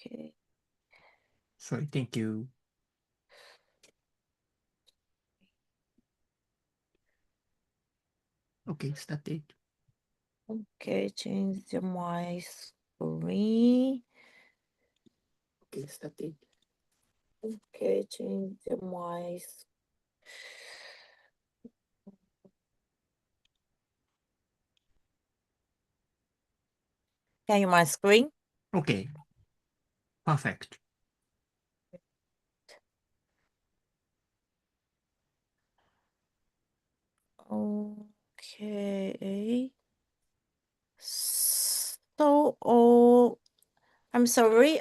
Okay. Sorry, thank you. Okay, started. Okay, change my screen. Okay, started. Okay, change my Can you my screen? Okay. Perfect. Okay. So, I'm sorry.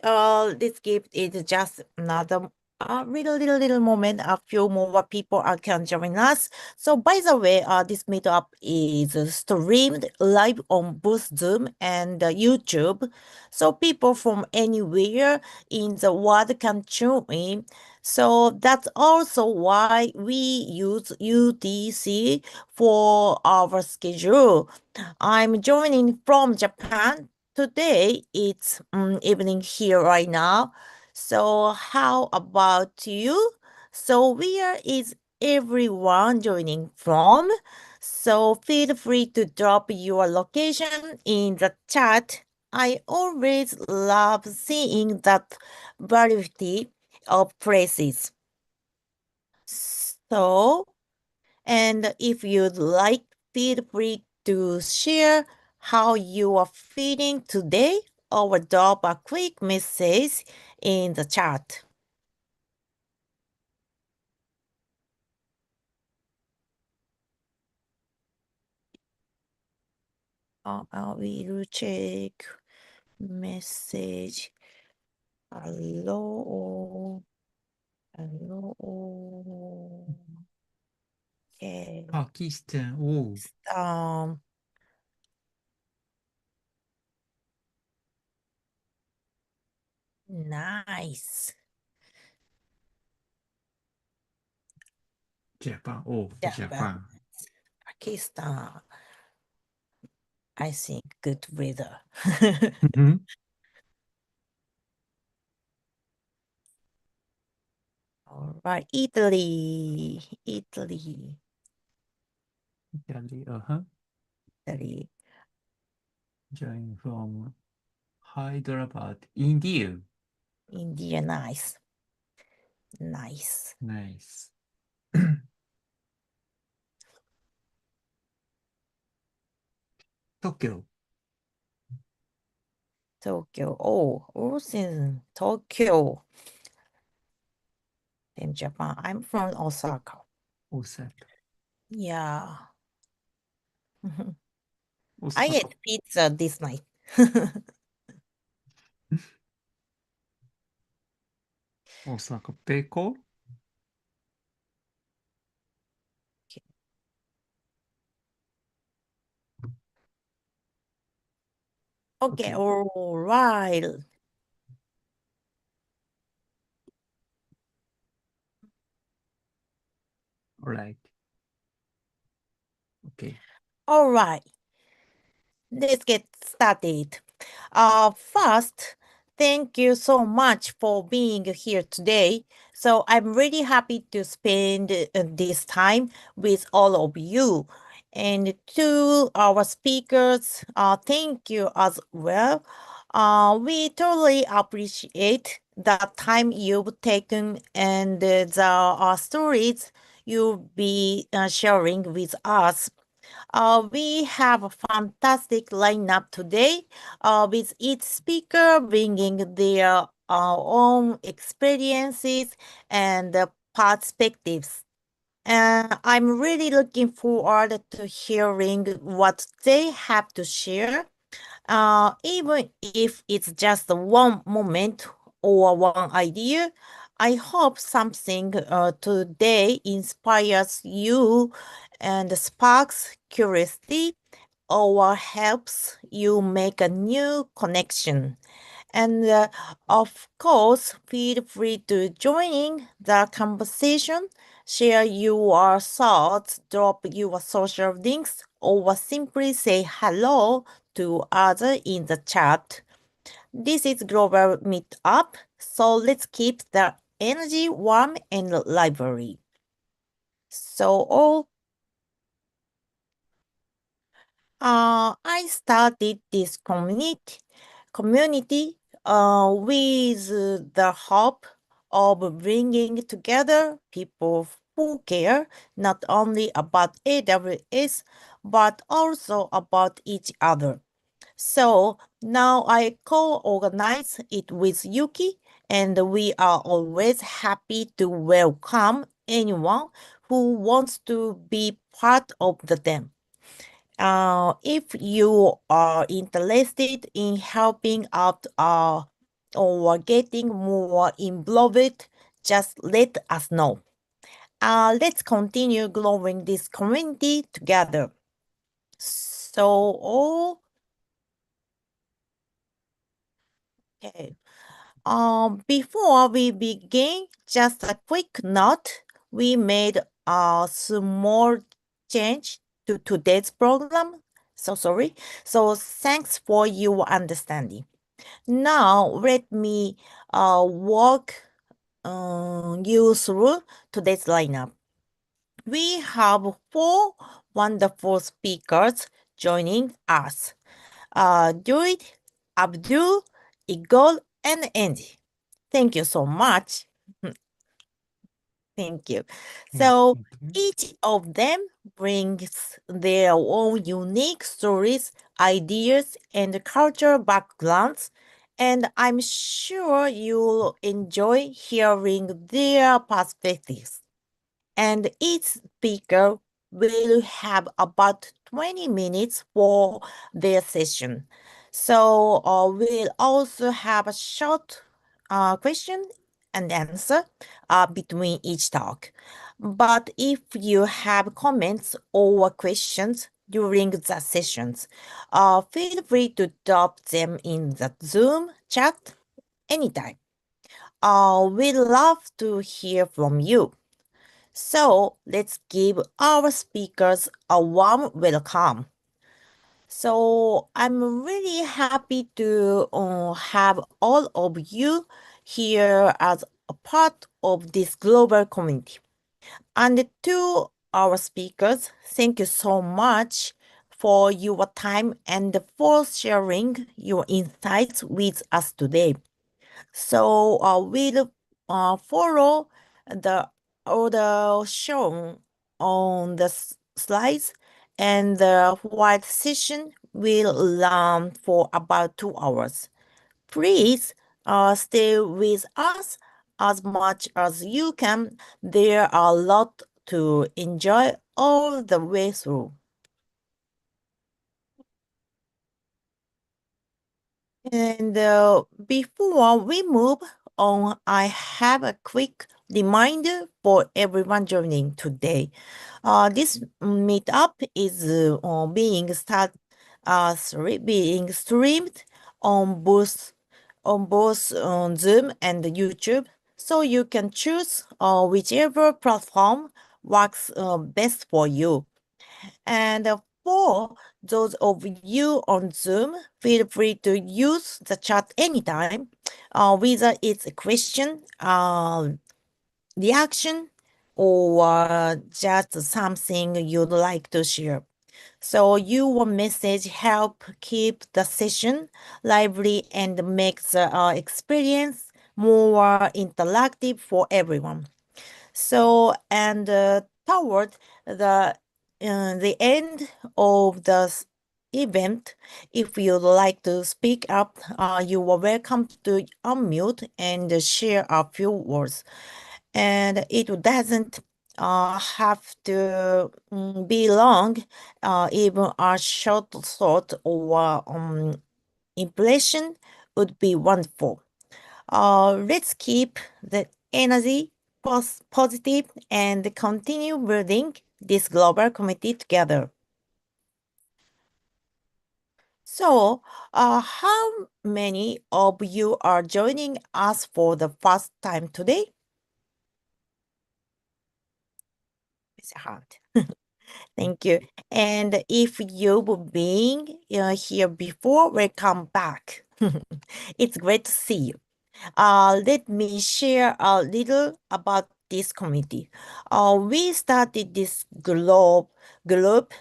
This gift is just another little moment. A few more people can join us. So, by the way, this meetup is streamed live on both Zoom and YouTube. So, people from anywhere in the world can tune in. So, that's also why we use UTC for our schedule. I'm joining from Japan. Today it's evening here right now. So how about you? So where is everyone joining from? So feel free to drop your location in the chat. I always love seeing that variety of places. So, and if you'd like, feel free to share how you are feeling today or drop a quick message in the chat. I will check message. Hello. Hello. Okay. Pakistan. Oh, Um, nice. Japan. Oh, Japan, Japan. Pakistan. I think good weather. Mhm. All right, Italy, Italy. Italy. Join from Hyderabad, India. India, nice, nice. Nice. Tokyo. Tokyo. Oh, in Tokyo. In Japan. I'm from Osaka. Osaka. Yeah. I Osaka. ate pizza this night. Osaka Peko. Okay, Okay. all right. All right. Okay. All right. Let's get started. First, thank you so much for being here today. So I'm really happy to spend this time with all of you. And to our speakers, thank you as well. We totally appreciate the time you've taken and the stories you'll be sharing with us. We have a fantastic lineup today, with each speaker bringing their own experiences and perspectives. I'm really looking forward to hearing what they have to share, even if it's just one moment or one idea. I hope something today inspires you and sparks curiosity or helps you make a new connection. And of course, feel free to join in the conversation, share your thoughts, drop your social links, or simply say hello to others in the chat. This is Global Meetup, so let's keep the energy warm and lively. So, I started this community with the hope of bringing together people who care not only about AWS but also about each other. So now I co-organize it with Yuki, and we are always happy to welcome anyone who wants to be part of the team. If you are interested in helping out or getting more involved, just let us know. Let's continue growing this community together. So, okay. Before we begin, just a quick note. We made a small change to today's program. So sorry. So thanks for your understanding. Now let me walk you through today's lineup. We have four wonderful speakers joining us. Jude, Abdul, Igor, and Andy. Thank you so much. Thank you. Yeah, So thank you. each of them brings their own unique stories, ideas, and cultural backgrounds, and I'm sure you'll enjoy hearing their perspectives. And each speaker will have about 20 minutes for their session. So we'll also have a short question and answer between each talk. But if you have comments or questions during the sessions, feel free to drop them in the Zoom chat anytime. We'd love to hear from you. So let's give our speakers a warm welcome. So I'm really happy to have all of you here as a part of this global community. And to our speakers, thank you so much for your time and for sharing your insights with us today. So we'll follow the order shown on the slides, and the white session will run for about 2 hours. Please stay with us as much as you can. There are a lot to enjoy all the way through. And before we move on, I have a quick reminder for everyone joining today. This meetup is being streamed on both Zoom and YouTube, so you can choose whichever platform works best for you. And for those of you on Zoom, feel free to use the chat anytime, whether it's a question, reaction, or just something you'd like to share. So your message help keep the session lively and makes the experience more interactive for everyone. So, and toward the end of the event, if you'd like to speak up, you are welcome to unmute and share a few words. And it doesn't have to be long, even a short thought or impression would be wonderful. Let's keep the energy positive and continue building this global community together. So, how many of you are joining us for the first time today? Raise your hand. Thank you. And if you've been here before, welcome back. It's great to see you. Let me share a little about this community. We started this group, group,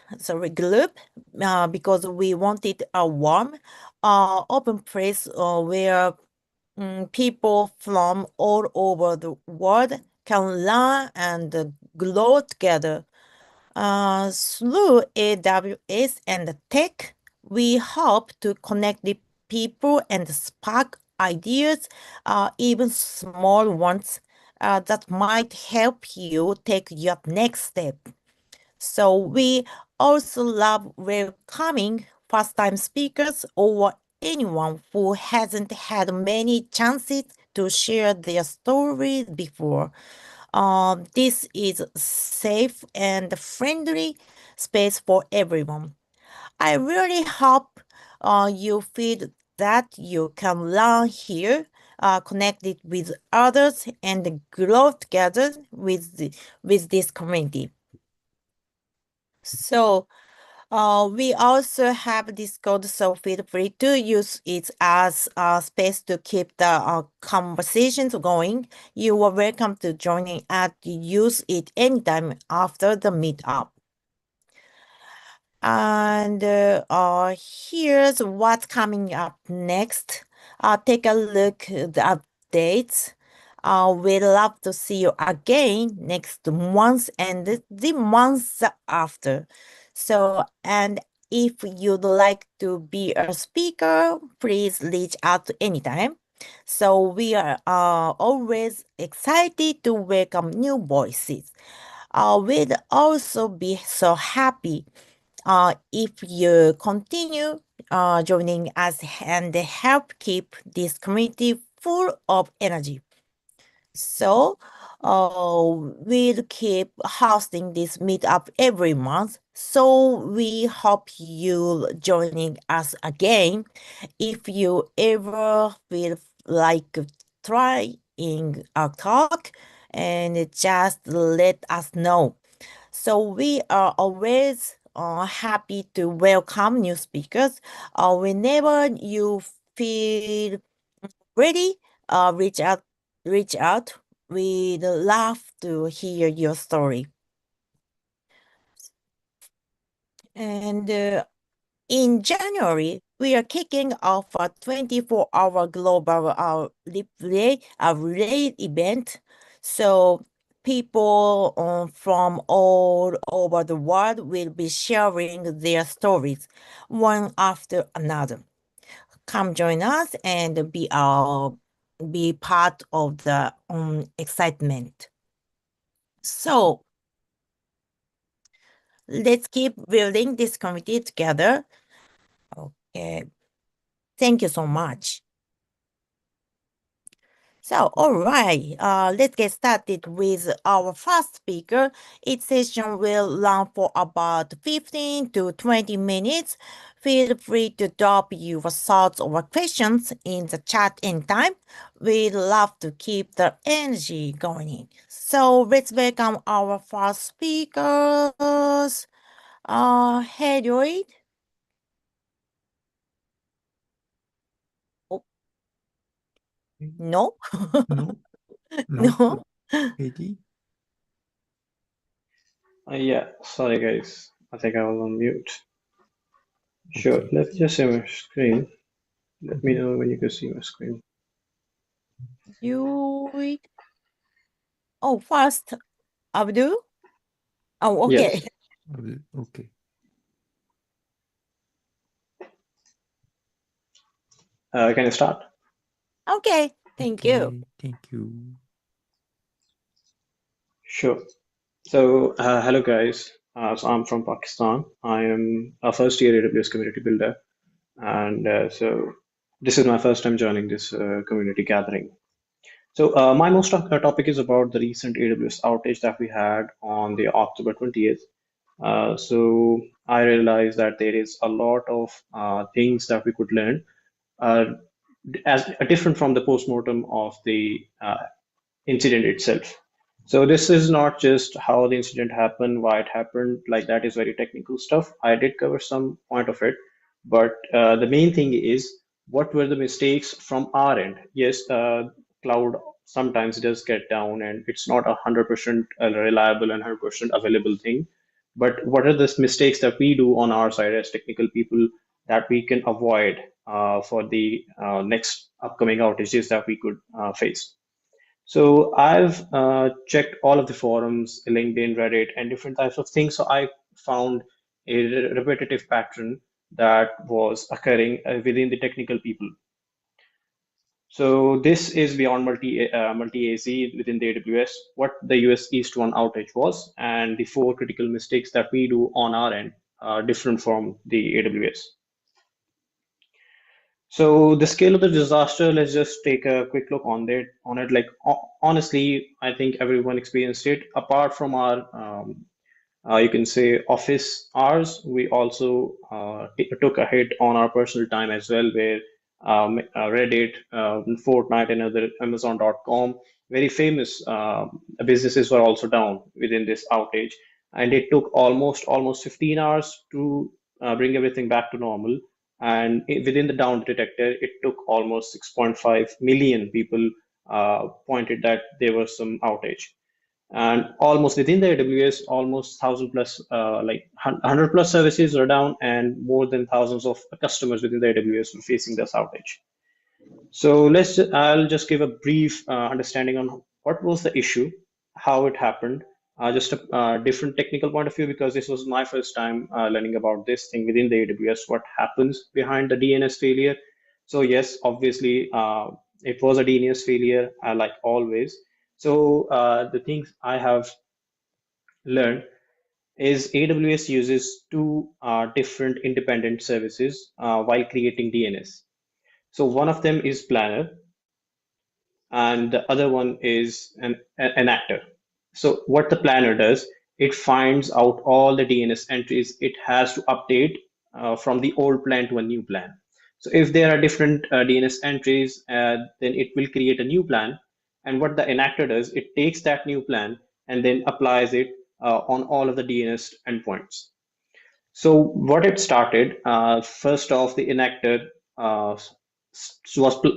because we wanted a warm, open place where people from all over the world can learn and grow together. Through AWS and tech, we hope to connect the people and spark ideas, even small ones, that might help you take your next step. So we also love welcoming first-time speakers or anyone who hasn't had many chances to share their stories before. This is safe and friendly space for everyone. I really hope you feel that you can learn here, connect it with others, and grow together with this community. So, we also have Discord, so feel free to use it as a space to keep the conversations going. You are welcome to join in and use it anytime after the meetup. And here's what's coming up next. Take a look at the updates. We'd love to see you again next month and the months after. So, and if you'd like to be a speaker, please reach out anytime. So we are always excited to welcome new voices. We'd also be so happy if you continue joining us and help keep this community full of energy. So, we'll keep hosting this meetup every month. So we hope you'll joining us again. If you ever feel like trying a talk, and just let us know. So we are always happy to welcome new speakers. Whenever you feel ready, reach out. Reach out. We'd love to hear your story. And in January, we are kicking off a 24-hour global relay event. So people from all over the world will be sharing their stories one after another. Come join us and be part of the excitement. So let's keep building this community together. Okay. Thank you so much. So, all right, let's get started with our first speaker. Each session will run for about 15 to 20 minutes. Feel free to drop your thoughts or questions in the chat anytime. We'd love to keep the energy going. So let's welcome our first speakers. Hey, Lloyd. Oh, no, No, no, no. Eddie. Yeah, sorry guys. I think I was on mute. Sure, Okay. let me just see my screen. Let me Mhm. know when you can see my screen. Lloyd. Oh, first, Abdul. Oh, okay. Yes, Okay. can you start? Okay. Thank you. Okay. Thank you. Sure. So, hello guys. So I'm from Pakistan. I am a first year AWS community builder, and so this is my first time joining this community gathering. So, my most topic is about the recent AWS outage that we had on the October 20th. So I realized that there is a lot of things that we could learn uh, as different from the postmortem of the incident itself. So this is not just how the incident happened, why it happened, like that is very technical stuff. I did cover some point of it, but the main thing is what were the mistakes from our end? Yes, cloud sometimes does get down and it's not 100% reliable and 100% available thing. But what are the mistakes that we do on our side as technical people that we can avoid for the next upcoming outages that we could face? So I've checked all of the forums, LinkedIn, Reddit, and different types of things. So I found a repetitive pattern that was occurring within the technical people. So this is beyond multi AZ within the AWS, what the US East 1 outage was, and the four critical mistakes that we do on our end are different from the AWS. So the scale of the disaster, let's just take a quick look on that on it. Like honestly, I think everyone experienced it. Apart from our you can say office hours, we also took a hit on our personal time as well, where Reddit, Fortnite, and other Amazon.com, very famous businesses were also down within this outage, and it took almost 15 hours to bring everything back to normal. And within the down detector, it took almost 6.5 million people pointed that there was some outage, and almost within the AWS, almost 1,000 plus, like 100 plus services are down, and more than thousands of customers within the AWS were facing this outage. So I'll just give a brief understanding on what was the issue, how it happened, just a different technical point of view, because this was my first time learning about this thing within the AWS, what happens behind the DNS failure. So yes, obviously, it was a DNS failure, like always. So the things I have learned is AWS uses two different independent services while creating DNS. So one of them is Planner, and the other one is an actor. So what the planner does, it finds out all the DNS entries it has to update from the old plan to a new plan. So if there are different DNS entries, then it will create a new plan. And what the enactor does, it takes that new plan and then applies it on all of the DNS endpoints. So what it started, first off, the enactor was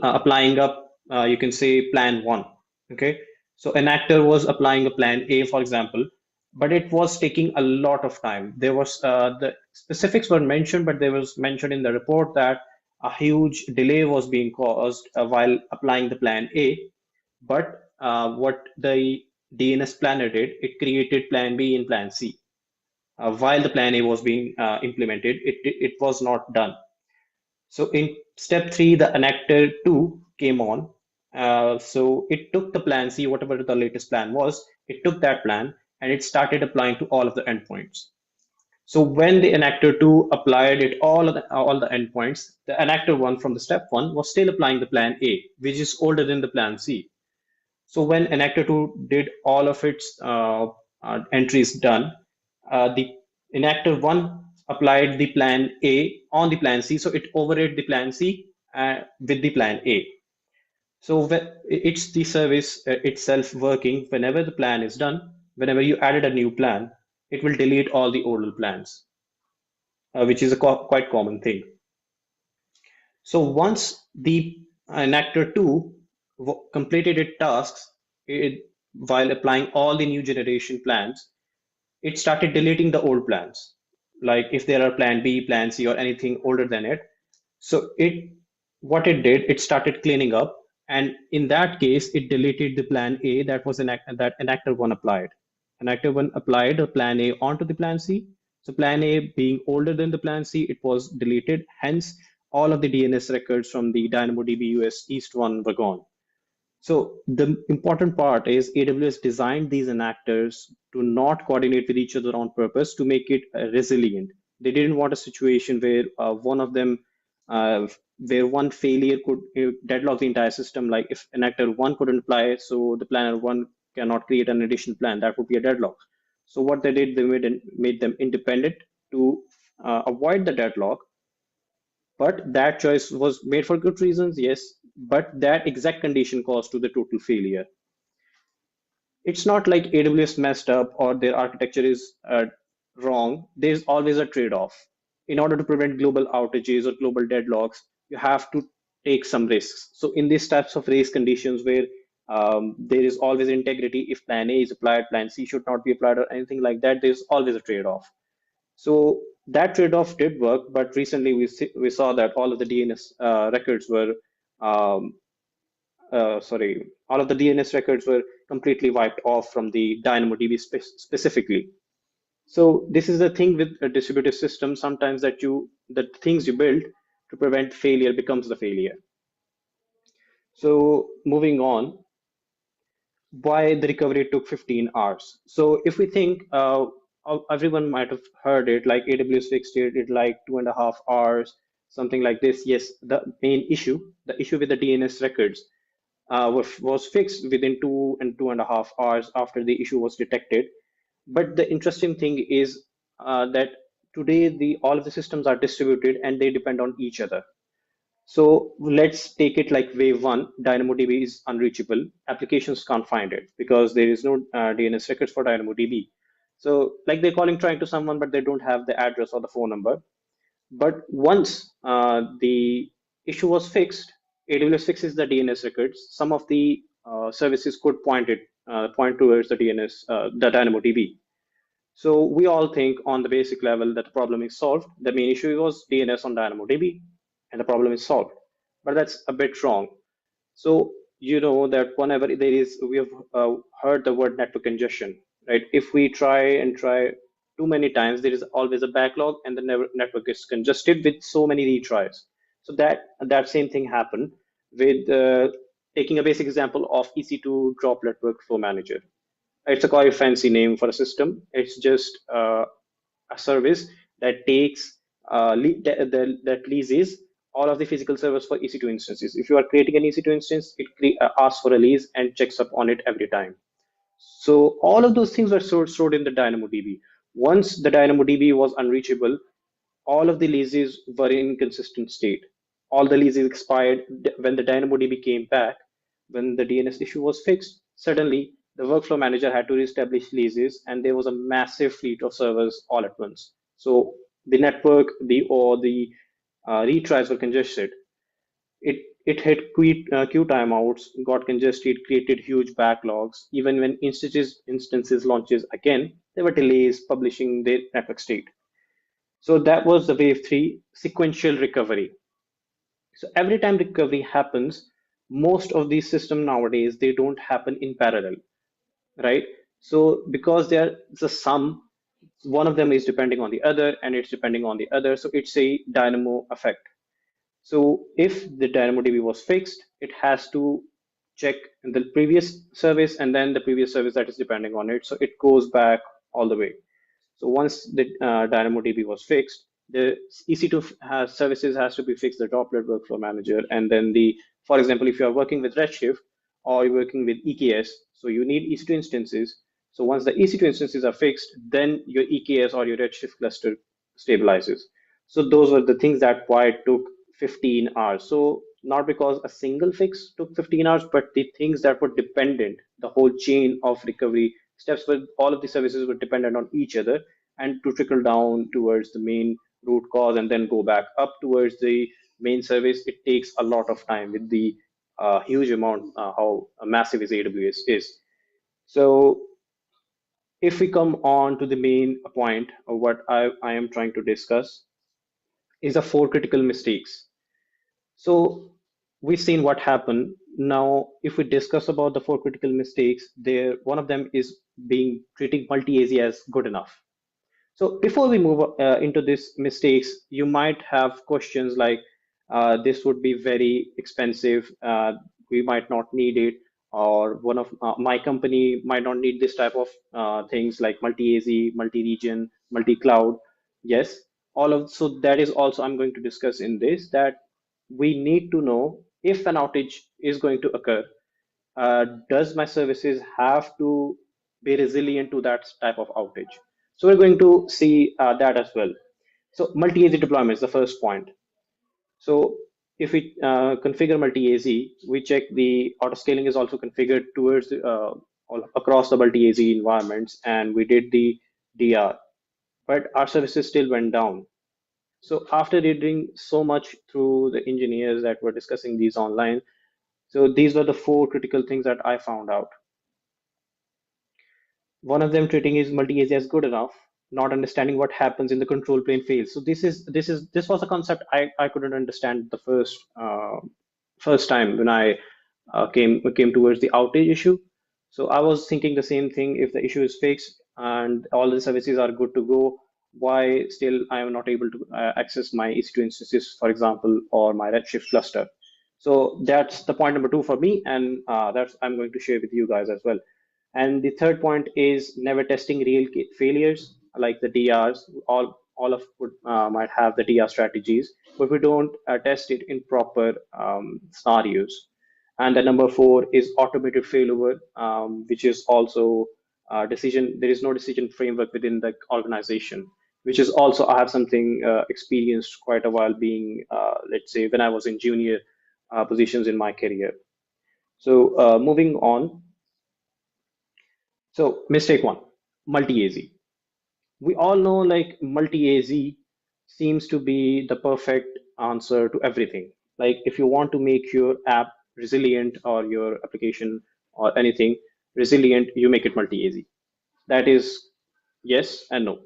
applying up, you can say plan one. Okay, so enactor was applying a plan A, for example, but it was taking a lot of time. There was the specifics were mentioned, but there was mentioned in the report that a huge delay was being caused while applying the plan A. But what the DNS planner did, it created plan B and plan C while the plan A was being implemented, it was not done. So in step three, the enactor two came on. So it took the plan C, whatever the latest plan was, it took that plan and it started applying to all of the endpoints. So when the enactor two applied it all the endpoints, the enactor one from the step one was still applying the plan A, which is older than the plan C. So when enactor 2 did all of its entries done, the enactor 1 applied the plan A on the plan C. So it overrode the plan C with the plan A. So it's the service itself working whenever the plan is done. Whenever you added a new plan, it will delete all the older plans, which is a quite common thing. So once the enactor 2 completed its tasks, while applying all the new generation plans, it started deleting the old plans. Like if there are plan B, plan C, or anything older than it. So what it did, it started cleaning up. And in that case, it deleted the plan A that was that enactor 1 applied. Enactor 1 applied a plan A onto the plan C. So plan A being older than the plan C, it was deleted. Hence, all of the DNS records from the DynamoDB US East 1 were gone. So the important part is AWS designed these enactors to not coordinate with each other on purpose to make it resilient. They didn't want a situation where one of them, where one failure could deadlock the entire system. Like if enactor one couldn't apply, so the planner one cannot create an additional plan. That would be a deadlock. So what they did, they made them independent to avoid the deadlock, but that choice was made for good reasons, yes, but that exact condition caused to the total failure. It's not like AWS messed up or their architecture is wrong. There's always a trade-off. In order to prevent global outages or global deadlocks, you have to take some risks. So in these types of race conditions where there is always integrity, if plan A is applied, plan C should not be applied or anything like that, there's always a trade-off. So that trade-off did work, but recently we saw that all of the DNS records were um, sorry, all of the DNS records were completely wiped off from the DynamoDB specifically. So this is the thing with a distributed system. Sometimes the things you build to prevent failure becomes the failure. So moving on, why the recovery took 15 hours. So if we think, everyone might have heard it, like AWS fixed it like 2.5 hours, something like this. Yes, the issue with the DNS records was fixed within 2.5 hours after the issue was detected. But the interesting thing is that today all of the systems are distributed and they depend on each other. So let's take it like wave one, DynamoDB is unreachable. Applications can't find it because there is no DNS records for DynamoDB. So like they're calling trying to someone, but they don't have the address or the phone number. But once the issue was fixed, AWS fixes the DNS records. Some of the services could point towards the DNS, the DynamoDB. So we all think on the basic level that the problem is solved. The main issue was DNS on DynamoDB, and the problem is solved. But that's a bit wrong. So you know that whenever we have heard the word network congestion, right? If we try too many times, there is always a backlog, and the network is congested with so many retries. So that same thing happened with taking a basic example of EC2 Droplet Workflow Manager. It's a quite fancy name for a system. It's just a service that takes that leases all of the physical servers for EC2 instances. If you are creating an EC2 instance, it asks for a lease and checks up on it every time. So all of those things were stored in the DynamoDB. Once the DynamoDB was unreachable, all of the leases were in inconsistent state. All the leases expired when the DynamoDB came back. When the DNS issue was fixed, suddenly the workflow manager had to reestablish leases, and there was a massive fleet of servers all at once. So the network, the retries were congested. It hit queue timeouts, got congested, created huge backlogs. Even when instances launches again, there were delays publishing their network state. So that was the wave three, sequential recovery. So every time recovery happens, most of these systems nowadays, they don't happen in parallel, right? So because they're the sum, one of them is depending on the other and it's depending on the other. So it's a dynamo effect. So if the DynamoDB was fixed, it has to check the previous service and then the previous service that is depending on it. So it goes back all the way. So once the DynamoDB was fixed, the EC2 services has to be fixed, the Droplet Workflow Manager, and then for example, if you are working with Redshift or you're working with EKS, so you need EC2 instances. So once the EC2 instances are fixed, then your EKS or your Redshift cluster stabilizes. So those were the things that why it took 15 hours. So not because a single fix took 15 hours, but the things that were dependent, the whole chain of recovery steps where all of the services were dependent on each other, and to trickle down towards the main root cause and then go back up towards the main service, it takes a lot of time with the huge amount how massive is AWS is. So if we come on to the main point of what I am trying to discuss is the four critical mistakes. So we've seen what happened. Now, if we discuss about the four critical mistakes, there one of them is being treating multi-AZ as good enough. So before we move into these mistakes, you might have questions like, this would be very expensive, we might not need it, or one of my company might not need this type of things like multi-AZ, multi-region, multi-cloud. Yes, so that is also I'm going to discuss in this, that we need to know if an outage is going to occur, does my services have to be resilient to that type of outage? So we're going to see that as well. So multi-AZ deployment is the first point. So if we configure multi-AZ, we check the auto scaling is also configured towards all across the multi-AZ environments, and we did the DR, but our services still went down. So after reading so much through the engineers that were discussing these online, so these were the four critical things that I found out. One of them treating is multi-AZ as good enough, not understanding what happens in the control plane fails. So this was a concept I couldn't understand the first time when I came towards the outage issue. So I was thinking the same thing. If the issue is fixed and all the services are good to go, why still I am not able to access my EC2 instances, for example, or my Redshift cluster? So that's the point number two for me, and that's I'm going to share with you guys as well. And the third point is never testing real failures like the DRs. All of might have the DR strategies, but we don't test it in proper scenarios. And the number four is automated failover, which is also decision. There is no decision framework within the organization, which is also I have something experienced quite a while being, let's say, when I was in junior positions in my career. So moving on. So mistake one, multi-AZ. We all know like multi-AZ seems to be the perfect answer to everything. Like if you want to make your app resilient or your application or anything resilient, you make it multi-AZ. That is yes and no.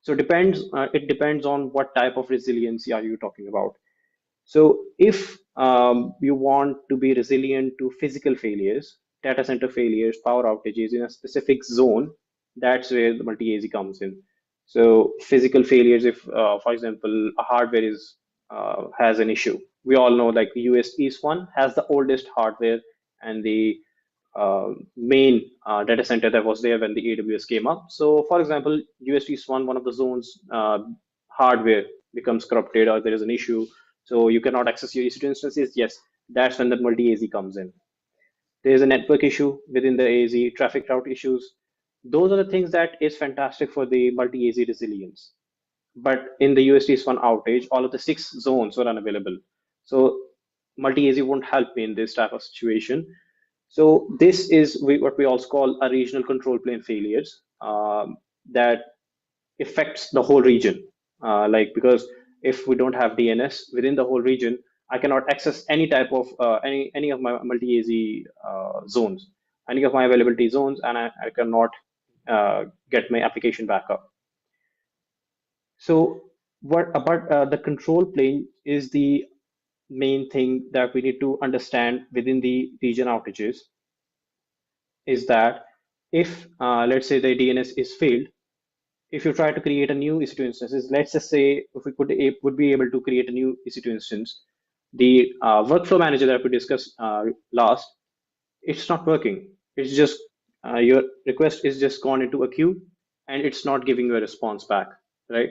So depends. It depends on what type of resiliency are you talking about. So if you want to be resilient to physical failures, data center failures, power outages in a specific zone, that's where the multi-AZ comes in. So physical failures, if for example a hardware is has an issue, we all know like the US East one has the oldest hardware and the main data center that was there when the AWS came up. So, for example, UST is one of the zones hardware becomes corrupted or there is an issue, so you cannot access your EC2 instances. Yes, that's when the multi-AZ comes in. There is a network issue within the AZ, traffic route issues. Those are the things that is fantastic for the multi-AZ resilience. But in the USD's one outage, all of the 6 zones were unavailable. So multi-AZ won't help me in this type of situation. So this is what we also call a regional control plane failures that affects the whole region. Like because if we don't have DNS within the whole region, I cannot access any type of any of my multi-AZ zones, any of my availability zones, and I cannot get my application back up. So what about the control plane is the main thing that we need to understand within the region outages is that if let's say the DNS is failed, if you try to create a new EC2 instances, let's just say if we would be able to create a new EC2 instance, the workflow manager that we discussed last, it's not working. It's just your request is just gone into a queue and it's not giving you a response back, right?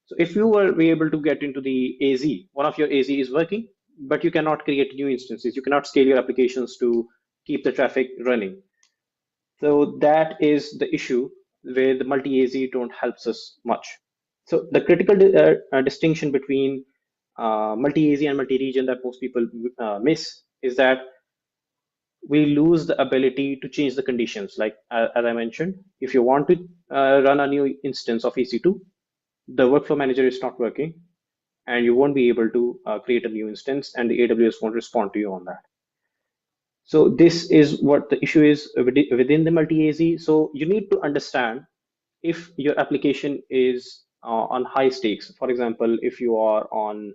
So if you were be able to get into the AZ, one of your AZ is working, but you cannot create new instances. You cannot scale your applications to keep the traffic running. So that is the issue where the multi-AZ don't helps us much. So the critical distinction between multi-AZ and multi-region that most people miss is that we lose the ability to change the conditions. Like as I mentioned, if you want to run a new instance of EC2, the workflow manager is not working, and you won't be able to create a new instance, and the AWS won't respond to you on that. So this is what the issue is within the multi-AZ. So you need to understand if your application is on high stakes. For example, if you are on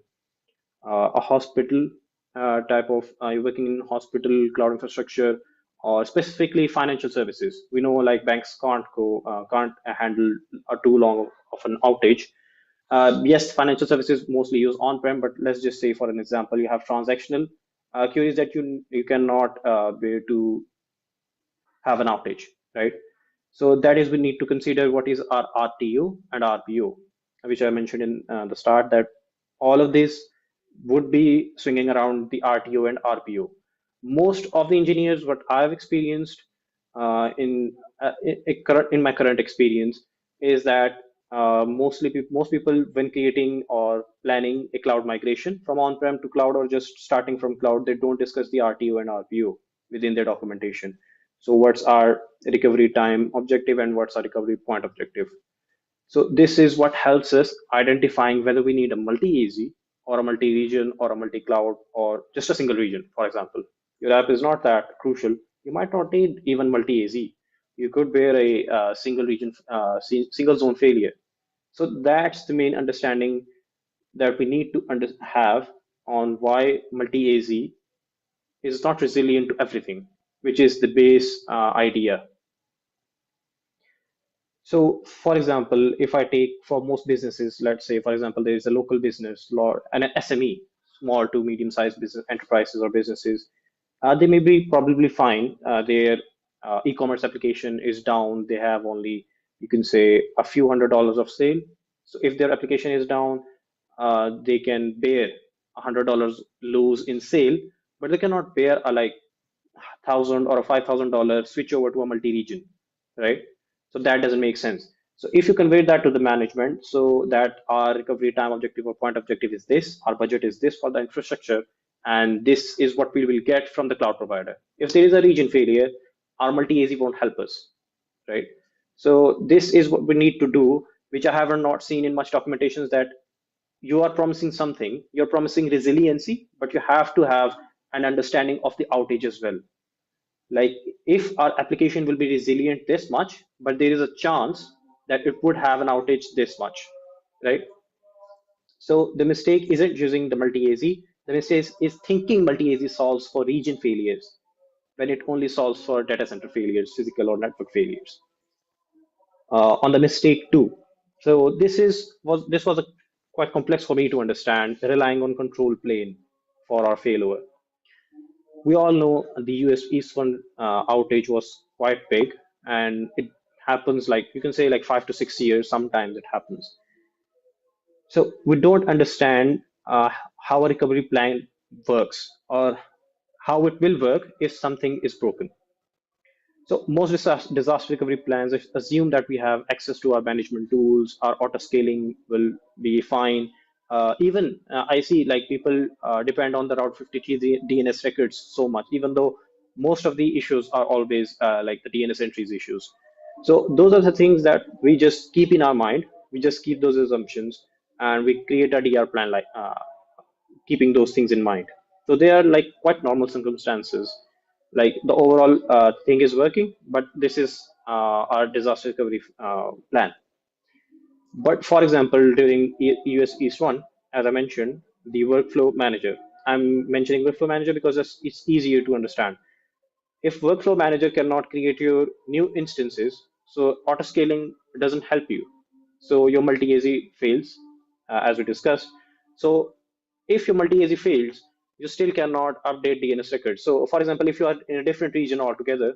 a hospital type of, you're working in hospital cloud infrastructure, or specifically financial services. We know like banks can't handle a too long of an outage. Yes, financial services mostly use on-prem, but let's just say for an example, you have transactional queries that you cannot be able to have an outage, right? So that is we need to consider what is our RTO and RPO, which I mentioned in the start that all of this would be swinging around the RTO and RPO. Most of the engineers, what I've experienced in my current experience, is that most people when creating or planning a cloud migration from on-prem to cloud or just starting from cloud, they don't discuss the RTO and RPO within their documentation. So what's our recovery time objective and what's our recovery point objective? So this is what helps us identifying whether we need a multi-AZ or a multi-region or a multi-cloud or just a single region. For example, your app is not that crucial. You might not need even multi-AZ. You could bear a single region, single zone failure. So that's the main understanding that we need to have on why multi-AZ is not resilient to everything, which is the base idea. So, for example, if I take for most businesses, let's say, for example, there is a local business or an SME, small to medium-sized business enterprises or businesses, they may be probably fine. Their e-commerce application is down. They have only, you can say, a few $100s of sale. So if their application is down, they can bear $100 lose in sale, but they cannot bear a like thousand or a $5,000 switch over to a multi-region, right? So that doesn't make sense. So if you convey that to the management, so that our recovery time objective or point objective is this, our budget is this for the infrastructure, and this is what we will get from the cloud provider. If there is a region failure, our multi-AZ won't help us, right? So this is what we need to do, which I have not seen in much documentations, that you are promising something, you're promising resiliency, but you have to have an understanding of the outage as well. Like if our application will be resilient this much, but there is a chance that it would have an outage this much, right? So the mistake isn't using the multi-AZ. The mistake is thinking multi-AZ solves for region failures when it only solves for data center failures, physical or network failures. On the mistake two. So this was a quite complex for me to understand, relying on control plane for our failover. We all know the US East one outage was quite big, and it happens like you can say like 5 to 6 years. Sometimes it happens. So we don't understand how a recovery plan works or how it will work if something is broken. So most disaster recovery plans assume that we have access to our management tools, our auto scaling will be fine. Even I see like people depend on the Route 53 DNS records so much, even though most of the issues are always like the DNS entries issues. So those are the things that we just keep in our mind. We just keep those assumptions and we create a DR plan like keeping those things in mind. So they are like quite normal circumstances. Like the overall thing is working, but this is our disaster recovery plan. But for example, during US East 1, as I mentioned, the workflow manager. I'm mentioning workflow manager because it's easier to understand. If workflow manager cannot create your new instances, so auto scaling doesn't help you. So your multi-AZ fails, as we discussed. So if your multi-AZ fails, you still cannot update DNS records. So for example, if you are in a different region altogether,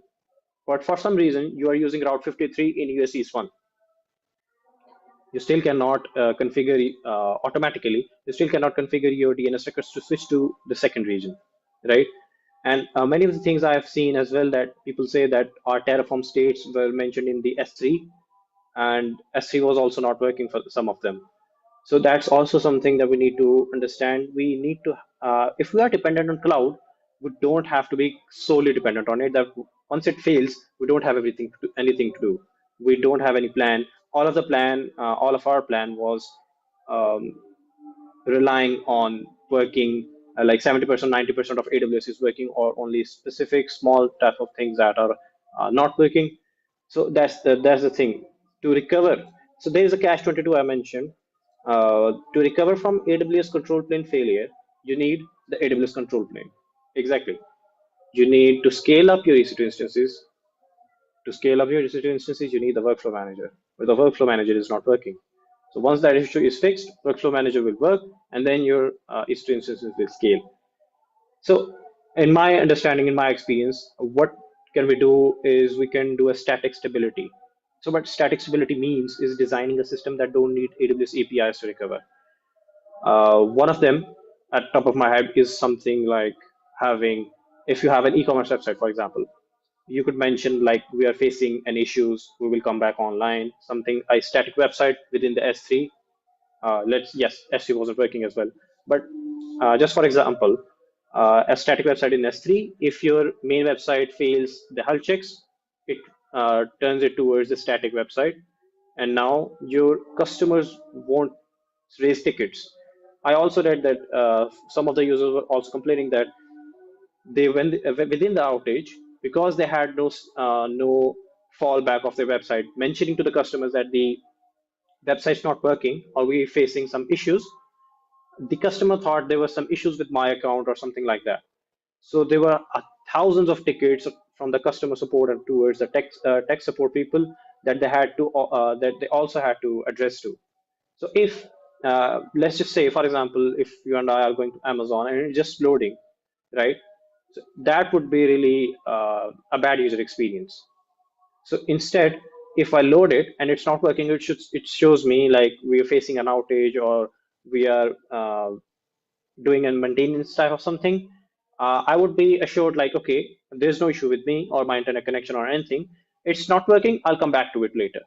but for some reason you are using Route 53 in US East 1, you still cannot configure automatically, you still cannot configure your DNS records to switch to the second region, right? And many of the things I have seen as well, that people say that our Terraform states were mentioned in the S3, and S3 was also not working for some of them. So that's also something that we need to understand. We need to, if we are dependent on cloud, we don't have to be solely dependent on it. That once it fails, we don't have anything to do. We don't have any plan. All of our plan was um, relying on working like 70%, 90% of AWS is working, or only specific small type of things that are not working. So that's the thing to recover. So there is a catch 22 I mentioned. To recover from AWS control plane failure, you need the AWS control plane. Exactly. You need to scale up your EC2 instances. To scale up your EC2 instances, you need the workflow manager, but the workflow manager is not working. So once that issue is fixed, workflow manager will work, and then your EC2 instances will scale. So in my understanding, in my experience, what can we do is we can do a static stability. So what static stability means is designing a system that don't need AWS APIs to recover. One of them, at top of my head, is something like having, if you have an e-commerce website, for example, you could mention like we are facing an issues, we will come back online, something, a static website within the S3. Yes, S3 wasn't working as well. But just for example, a static website in S3, if your main website fails the health checks, it turns it towards the static website. and now your customers won't raise tickets. I also read that some of the users were also complaining that they within the outage, because they had no fallback of their website, mentioning to the customers that the website's not working or we're facing some issues. The customer thought there were some issues with my account or something like that. So there were thousands of tickets from the customer support and towards the tech support people that that they also had to address to. So if let's just say, for example, if you and I are going to Amazon and it's just loading, right? So that would be really a bad user experience. So instead, if I load it and it's not working, it shows me like we are facing an outage or we are doing a maintenance type of something. I would be assured like, okay, there's no issue with me or my internet connection or anything. It's not working. I'll come back to it later.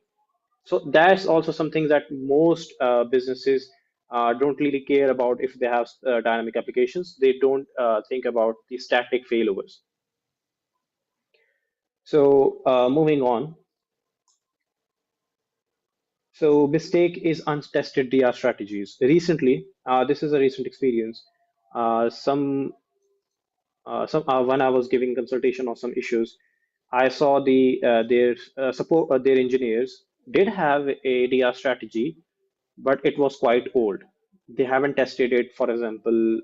So that's also something that most businesses don't really care about. If they have dynamic applications, they don't think about the static failovers. So moving on. So mistake is untested DR strategies. Recently, this is a recent experience. When I was giving consultation on some issues, I saw their engineers did have a DR strategy, but it was quite old. They haven't tested it, for example,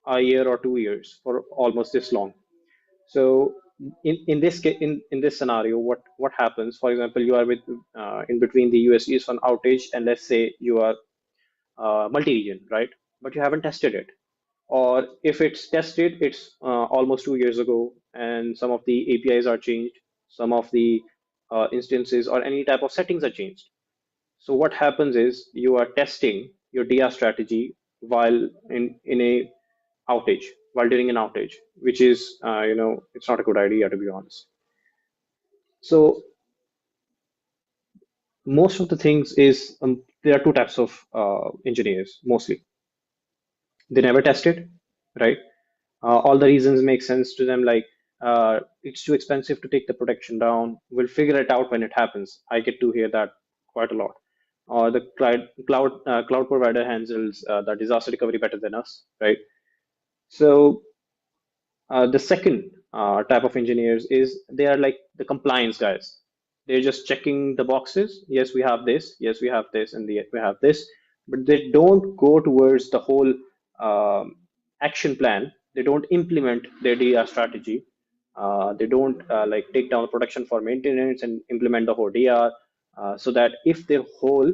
a year or 2 years for almost this long. So in this scenario, what happens? For example, you are in between the USBs on outage, and let's say you are multi-region, right? But you haven't tested it. Or if it's tested, it's almost 2 years ago, and some of the APIs are changed, some of the instances or any type of settings are changed. So what happens is you are testing your DR strategy while in a outage, while during an outage, which is it's not a good idea, to be honest. So most of the things is there are two types of engineers mostly. They never test it, right? All the reasons make sense to them, like it's too expensive to take the protection down. We'll figure it out when it happens. I get to hear that quite a lot. Or the cloud provider handles the disaster recovery better than us, right? So the second type of engineers is they are like the compliance guys. They're just checking the boxes. Yes, we have this. Yes, we have this, and we have this. But they don't go towards the whole um, action plan. They don't implement their DR strategy. They don't like take down the production for maintenance and implement the whole DR. So that if their whole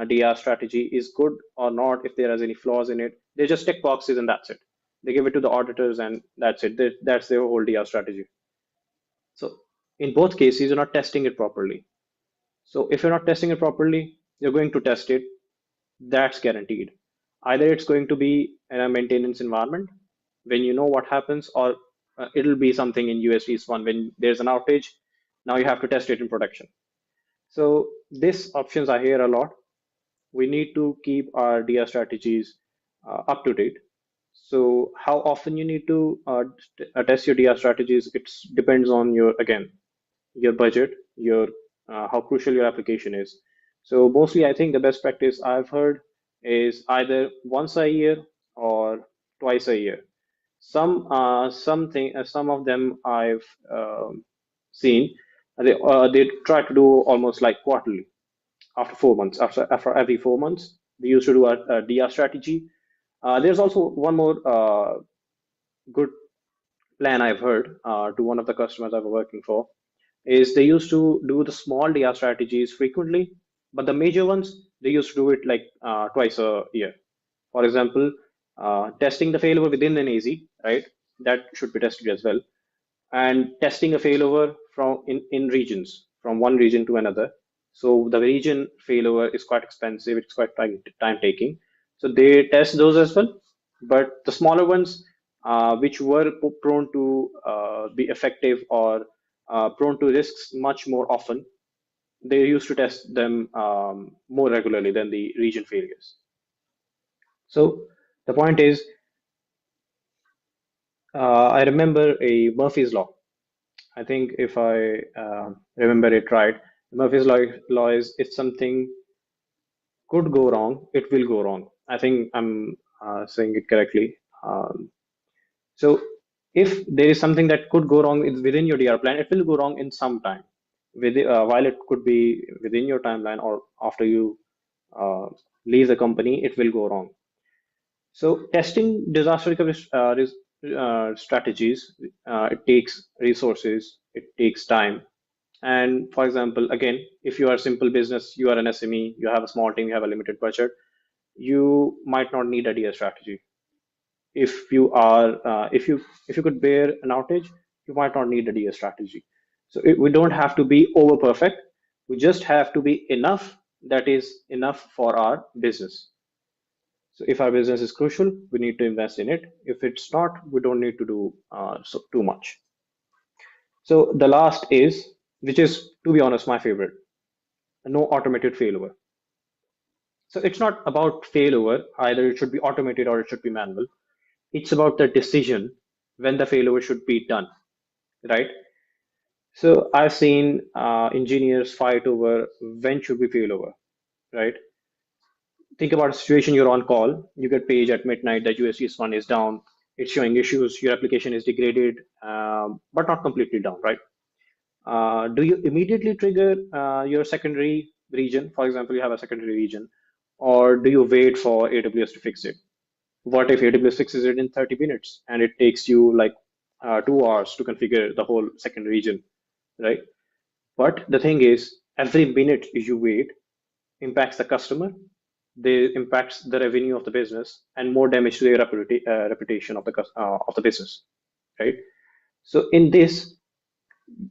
DR strategy is good or not, if there is any flaws in it, they just tick boxes and that's it. They give it to the auditors and that's it. That's their whole DR strategy. So in both cases, you're not testing it properly. So if you're not testing it properly, you're going to test it. That's guaranteed. Either it's going to be in a maintenance environment when you know what happens, or it'll be something in USV's one when there's an outage. Now you have to test it in production. So these options I hear a lot. We need to keep our DR strategies up to date. So how often you need to test your DR strategies? It depends on your budget, your how crucial your application is. So mostly, I think the best practice I've heard is either once a year or twice a year. Some of them I've seen they try to do almost like quarterly after 4 months. After every 4 months, they used to do a DR strategy. There's also one more good plan I've heard to one of the customers I was working for is they used to do the small DR strategies frequently, but the major ones they used to do it like twice a year. For example, testing the failover within an AZ, right? That should be tested as well, and testing a failover in regions from one region to another. So the region failover is quite expensive, it's quite time taking. So they test those as well. But the smaller ones, which were prone to be effective or prone to risks much more often, they used to test them more regularly than the region failures. So the point is, I remember a Murphy's Law. I think if I remember it right, Murphy's law is if something could go wrong, it will go wrong. I think I'm saying it correctly. So if there is something that could go wrong within your DR plan, it will go wrong in some time. While it could be within your timeline or after you uh, leave the company, it will go wrong. So testing disaster recovery strategies, it takes resources, it takes time. And for example, again, if you are a simple business, you are an SME, you have a small team, you have a limited budget, you might not need a DR strategy. If you could bear an outage, you might not need a DS strategy. So we don't have to be over perfect. We just have to be enough that is enough for our business. So if our business is crucial, we need to invest in it. If it's not, we don't need to do too much. So the last is, which is, to be honest, my favorite, no automated failover. So it's not about failover, either it should be automated or it should be manual. It's about the decision when the failover should be done, right? So I've seen engineers fight over when should we fail over, right? Think about a situation you're on call, you get page at midnight that USGS one is down, it's showing issues, your application is degraded, but not completely down, right? Do you immediately trigger your secondary region? For example, you have a secondary region, or do you wait for AWS to fix it? What if AWS fixes it in 30 minutes and it takes you like 2 hours to configure the whole second region, right? But the thing is, every minute you wait impacts the customer, they impacts the revenue of the business, and more damage to the reputation of the business, right? So in this,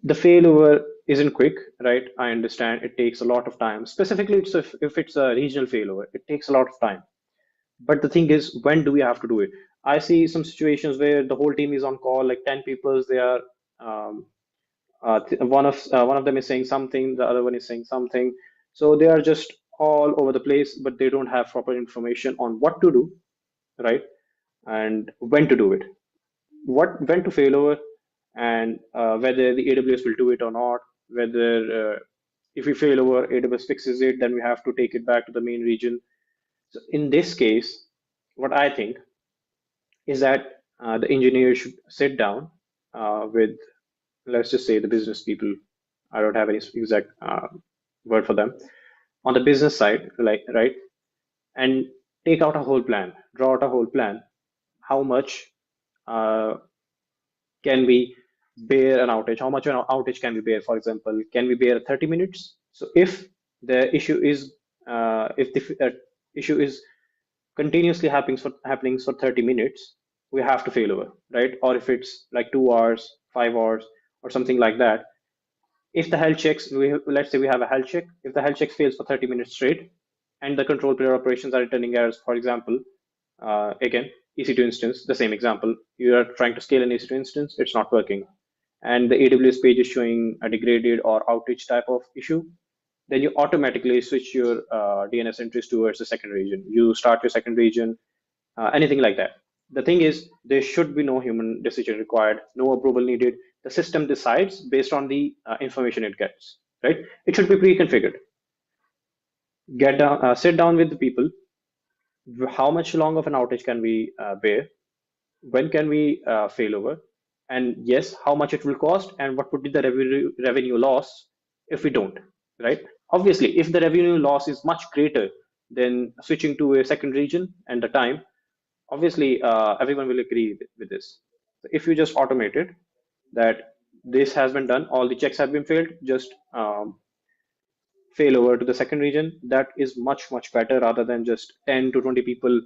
the failover isn't quick, right? I understand it takes a lot of time. Specifically, if it's a regional failover, it takes a lot of time. But the thing is, when do we have to do it? I see some situations where the whole team is on call, like 10 people, they are um, one of them is saying something, the other one is saying something, so they are just all over the place, but they don't have proper information on what to do, right? And when to do it, when to fail over, and whether the AWS will do it or not, whether if we fail over, AWS fixes it, then we have to take it back to the main region. So in this case, what I think is that the engineer should sit down with, let's just say, the business people. I don't have any exact word for them. On the business side, like, right, and take out a whole plan, draw out a whole plan. How much uh, can we bear an outage? How much an outage can we bear? For example, can we bear 30 minutes? So if the issue is if the issue is continuously happening for 30 minutes, we have to fail over, right? Or if it's like 2 hours, 5 hours, or something like that, if the health checks, let's say we have a health check, if the health check fails for 30 minutes straight and the control player operations are returning errors, for example, again, EC2 instance, the same example, you are trying to scale an EC2 instance, it's not working, and the AWS page is showing a degraded or outage type of issue, then you automatically switch your DNS entries towards the second region. You start your second region, anything like that. The thing is, there should be no human decision required, no approval needed. The system decides based on the information it gets, right? It should be pre-configured. Sit down with the people. How much long of an outage can we bear? When can we fail over? And yes, how much it will cost, and what would be the revenue loss if we don't, right? Obviously, if the revenue loss is much greater than switching to a second region and the time, obviously everyone will agree with this. So if you just automate it, that this has been done, all the checks have been failed, just fail over to the second region, that is much better rather than just 10 to 20 people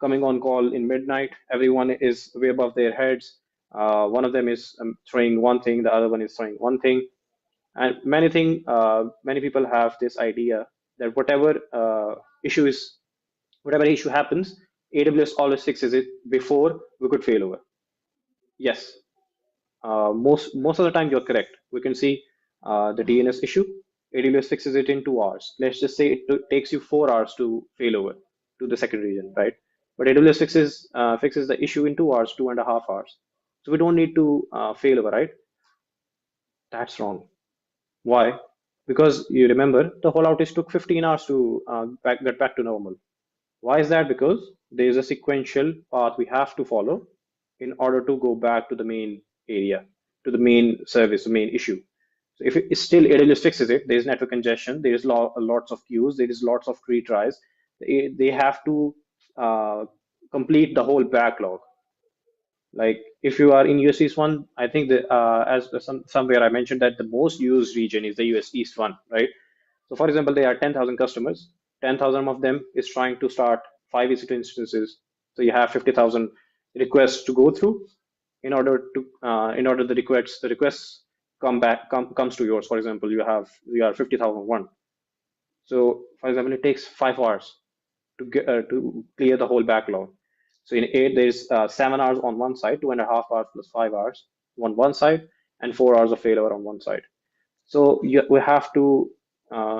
coming on call in midnight. Everyone is way above their heads. One of them is throwing one thing, the other one is throwing one thing, and many people have this idea that whatever issue happens, AWS always fixes it before we could fail over. Yes, most of the time you're correct. We can see the DNS issue. AWS fixes it in 2 hours. Let's just say it takes you 4 hours to fail over to the second region, right? But AWS fixes the issue in 2 hours, 2.5 hours. So we don't need to fail over, right? That's wrong. Why? because you remember the whole outage took 15 hours to get back to normal. Why is that? Because there is a sequential path we have to follow in order to go back to the main area, to the main service, the main issue. So if it is still AWS fixes it, there is network congestion, there is lots of queues, there is lots of retries. They have to uh, complete the whole backlog. Like if you are in US East one, I think that as somewhere I mentioned that the most used region is the US East one, right? So for example, there are 10,000 customers, 10,000 of them is trying to start 5 EC2 instances. So you have 50,000 requests to go through in order the requests comes to yours. For example, you are 50,001. So for example, it takes 5 hours to clear the whole backlog. So in eight, there's 7 hours on one side, 2.5 hours plus 5 hours on one side, and 4 hours of failover on one side. So we have to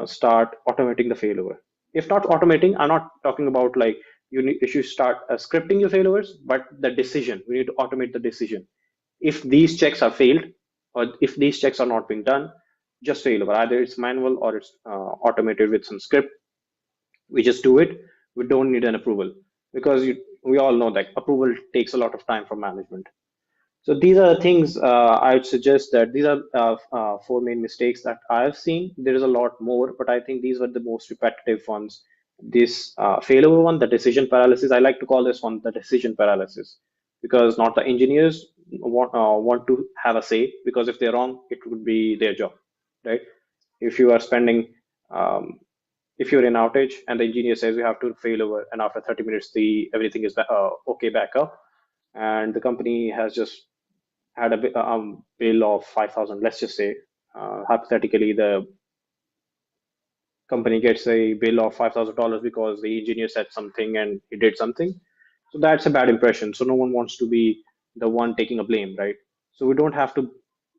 start automating the failover. If not automating, I'm not talking about like you should start scripting your failovers, but the decision, we need to automate the decision. If these checks are failed, or if these checks are not being done, just failover. Either it's manual or it's automated with some script. We just do it. We don't need an approval because we all know that approval takes a lot of time from management. So these are the things I would suggest that these are four main mistakes that I've seen. There is a lot more, but I think these were the most repetitive ones. This failover one, the decision paralysis, I like to call this one the decision paralysis because not the engineers want to have a say, because if they're wrong, it would be their job, right? If you are spending um, if you're in outage and the engineer says you have to fail over, and after 30 minutes the everything is okay back up, and the company has just had a bill of 5,000, let's just say hypothetically the company gets a bill of $5,000 because the engineer said something and he did something. So that's a bad impression. So no one wants to be the one taking a blame, right? So we don't have to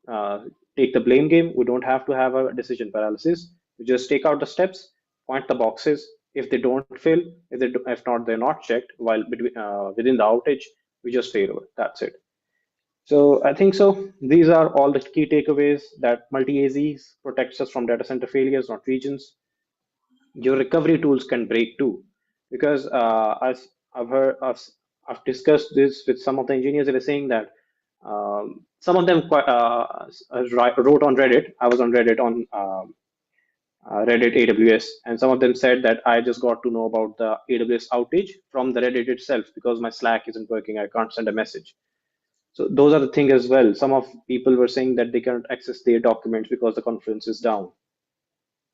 uh, take the blame game. We don't have to have a decision paralysis. We just take out the steps, point the boxes. If they don't fail, if not, they're not checked while within the outage, we just fail over. That's it. So I think so. These are all the key takeaways that multi-AZs protects us from data center failures, not regions. Your recovery tools can break too, because as I've heard, I've discussed this with some of the engineers. They were saying that some of them wrote on Reddit. I was on Reddit on Reddit AWS, and some of them said that I just got to know about the AWS outage from the Reddit itself because my Slack isn't working. I can't send a message. So those are the things as well. Some of people were saying that they cannot access their documents because the conference is down.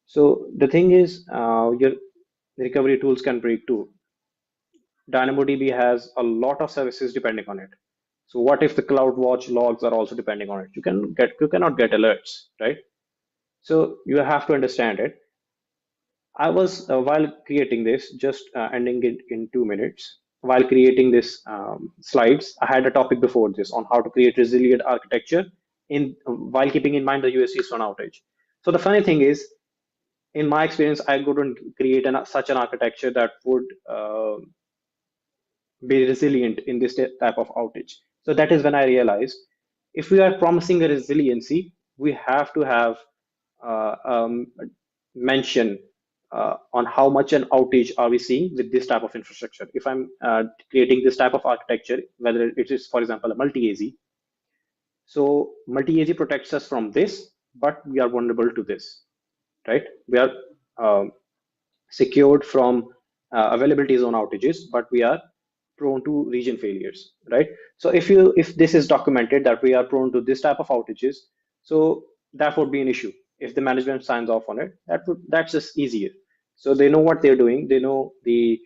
So the thing is, your recovery tools can break too. DynamoDB has a lot of services depending on it. So what if the CloudWatch logs are also depending on it? You cannot get alerts, right? So you have to understand it. I was while creating this, just ending it in 2 minutes. While creating this slides, I had a topic before this on how to create resilient architecture in while keeping in mind the USC on outage. So the funny thing is, in my experience, I couldn't create such an architecture that would be resilient in this type of outage. So that is when I realized if we are promising a resiliency, we have to have mention on how much an outage are we seeing with this type of infrastructure. If I'm creating this type of architecture, whether it is, for example, a multi-AZ, so multi-AZ protects us from this, but we are vulnerable to this, right? We are secured from availability zone outages, but we are prone to region failures, right? So if this is documented that we are prone to this type of outages, so that would be an issue. If the management signs off on it, that's just easier. So they know what they're doing. They know the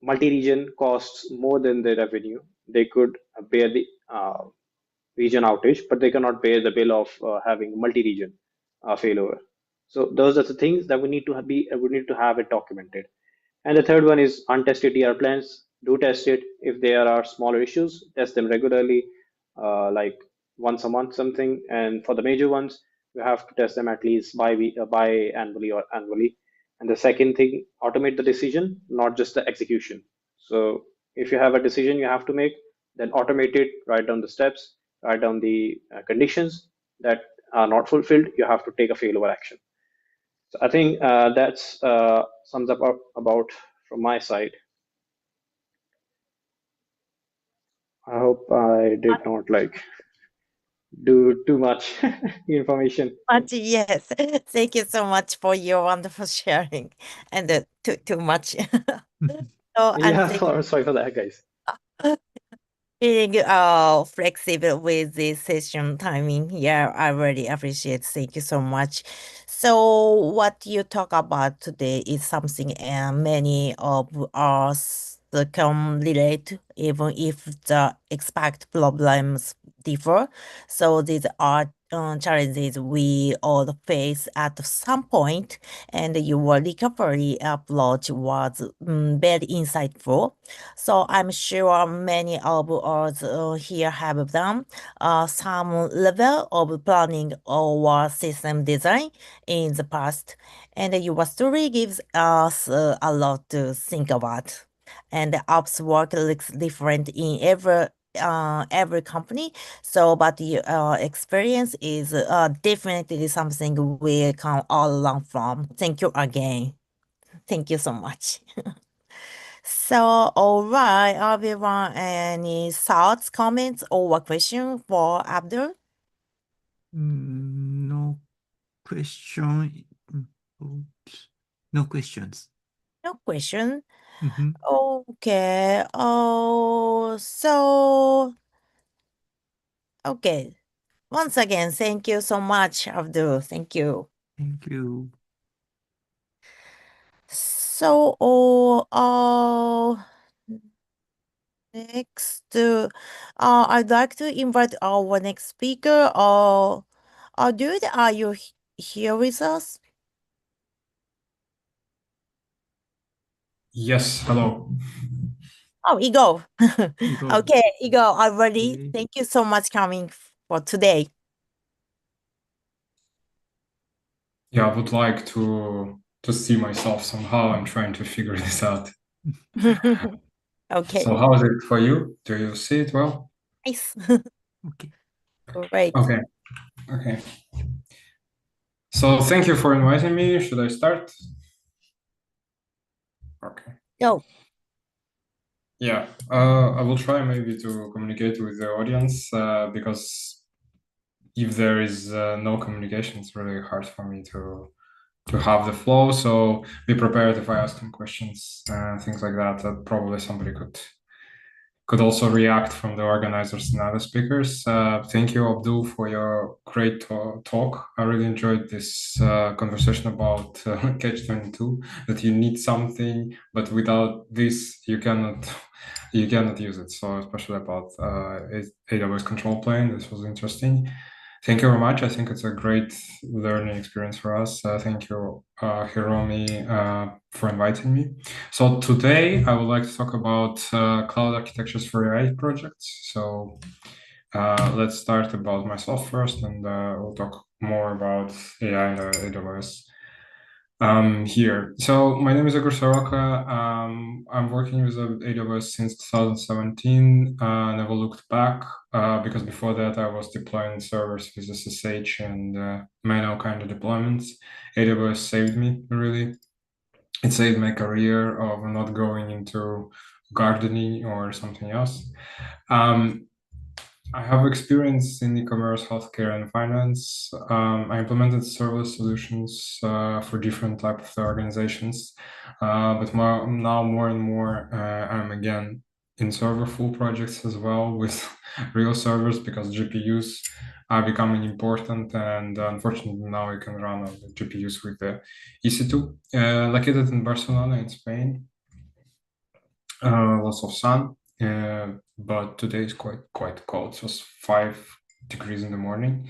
multi-region costs more than the revenue. They could bear the region outage, but they cannot bear the bill of having multi-region failover. So those are the things that we need to have it documented. And the third one is untested TR plans. Do test it. If there are smaller issues, test them regularly, like once a month something. And for the major ones, you have to test them at least bi-annually or annually. And the second thing, automate the decision, not just the execution. So if you have a decision you have to make, then automate it, write down the steps, write down the conditions that are not fulfilled, you have to take a failover action. So I think that's sums up about from my side. I hope I did not like do too much information. Much, yes. Thank you so much for your wonderful sharing and too much. So I'm Yeah, sorry for that, guys. being flexible with this session timing. Yeah, I really appreciate. Thank you so much. So what you talk about today is something many of us can relate to, even if the exact problems differ. So these are challenges we all face at some point, and your recovery approach was very insightful. So I'm sure many of us here have done some level of planning or system design in the past, and your story gives us a lot to think about. And the ops work looks different in every company. So, but your experience is definitely something we can all learn from. Thank you again. Thank you so much. So, all right, everyone, any thoughts, comments, or a question for Abdul? No question. Oops. No questions. No question. Mm-hmm. Okay. Oh, so, okay. Once again, thank you so much, Abdul. Thank you. Thank you. So, next, I'd like to invite our next speaker. Dude, are you here with us? Yes, hello. Oh, Igor. Igor. Okay, Igor, I'm ready. Okay. Thank you so much coming for today. Yeah, I would like to see myself somehow. I'm trying to figure this out. Okay, So how is it for you? Do you see it well? nice. Okay. Great. Okay, okay. So thank you for inviting me. Should I start? Okay. Go. Yeah, I will try maybe to communicate with the audience because if there is no communication, it's really hard for me to have the flow. So be prepared if I ask some questions, things like that. That probably somebody could also react from the organizers and other speakers. Thank you, Abdul, for your great talk. I really enjoyed this conversation about Catch-22, that you need something, but without this, you cannot use it. So especially about AWS control plane, this was interesting. Thank you very much. I think it's a great learning experience for us. Thank you, Hiromi, for inviting me. So today I would like to talk about cloud architectures for AI projects. So let's start about myself first, and we'll talk more about AI and AWS here. So my name is Igor Soroka. I'm working with AWS since 2017. Never looked back because before that I was deploying servers with SSH and manual kind of deployments. AWS saved me really. It saved my career of not going into gardening or something else. Um, I have experience in e-commerce, healthcare, and finance. I implemented serverless solutions for different types of organizations, but now more and more I'm again in serverful projects as well with real servers because GPUs are becoming important, and unfortunately now we can run on the GPUs with the EC2. Located in Barcelona, in Spain, lots of sun, but today is quite cold. It was 5 degrees in the morning.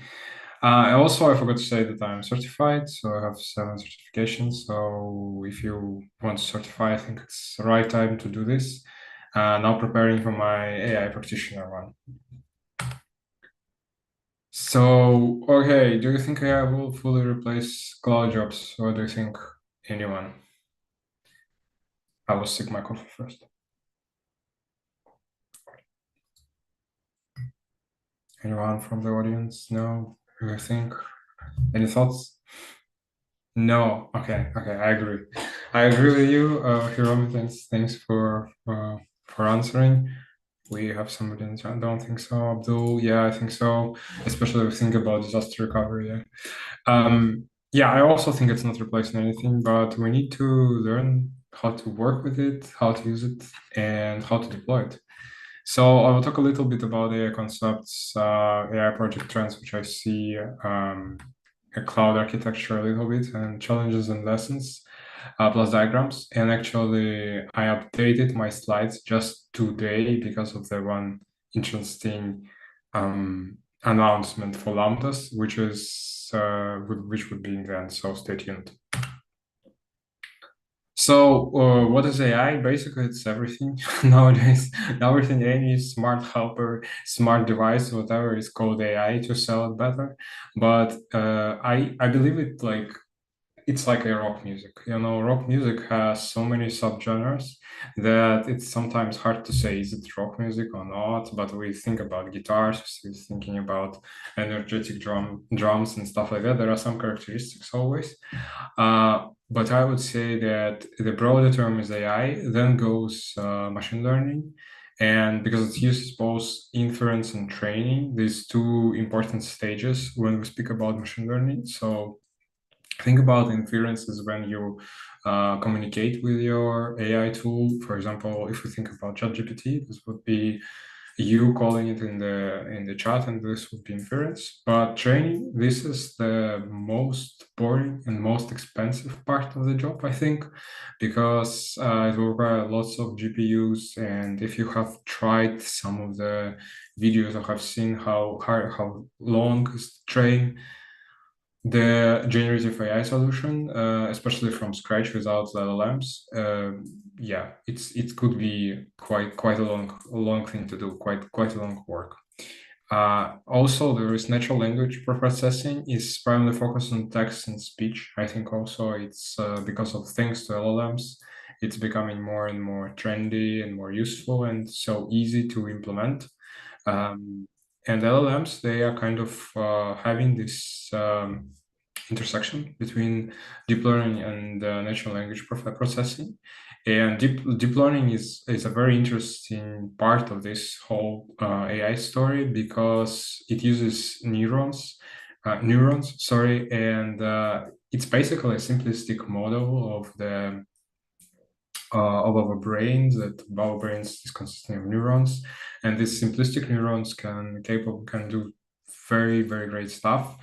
Also, I forgot to say that I'm certified, so I have 7 certifications. So if you want to certify, I think it's the right time to do this. Now preparing for my AI practitioner one. So, okay, do you think AI will fully replace cloud jobs, or do you think anyone? I will stick my coffee first. Anyone from the audience? No? I think. Any thoughts? No. Okay. I agree. I agree with you, Hiromi. Thanks for answering. We have somebody in chat. Don't think so, Abdul. Yeah, I think so. Especially if we think about disaster recovery. Yeah, I also think it's not replacing anything, but we need to learn how to work with it, how to use it, and how to deploy it. So I will talk a little bit about AI concepts, AI project trends, which I see, a cloud architecture a little bit, and challenges and lessons, plus diagrams. And actually, I updated my slides just today because of the one interesting announcement for Lambdas, which would be in the end. So stay tuned. So what is AI? Basically, it's everything nowadays. Everything, any smart helper, smart device, whatever is called AI to sell it better. But I believe it's like a rock music. Rock music has so many subgenres that it's sometimes hard to say, is it rock music or not? But we think about guitars, we're thinking about energetic drums and stuff like that. There are some characteristics always. But I would say that the broader term is AI, then goes machine learning. And because it uses both inference and training, these two important stages when we speak about machine learning. So think about inferences when you communicate with your AI tool. For example, if we think about ChatGPT, this would be you calling it in the chat, and this would be inference. But training, this is the most boring and most expensive part of the job, I think, because it will require lots of GPUs. And if you have tried some of the videos or have seen how long is train the generative AI solution, especially from scratch without LLMs, yeah, it could be quite a long thing to do, quite a long work. Also, there is natural language processing is primarily focused on text and speech. I think also it's because of thanks to LLMs, it's becoming more and more trendy and more useful and so easy to implement. And LLMs, they are kind of having this intersection between deep learning and natural language processing. And deep learning is a very interesting part of this whole AI story because it uses neurons, sorry, and it's basically a simplistic model of our brains, that our brains is consisting of neurons, and these simplistic neurons can do very, very great stuff.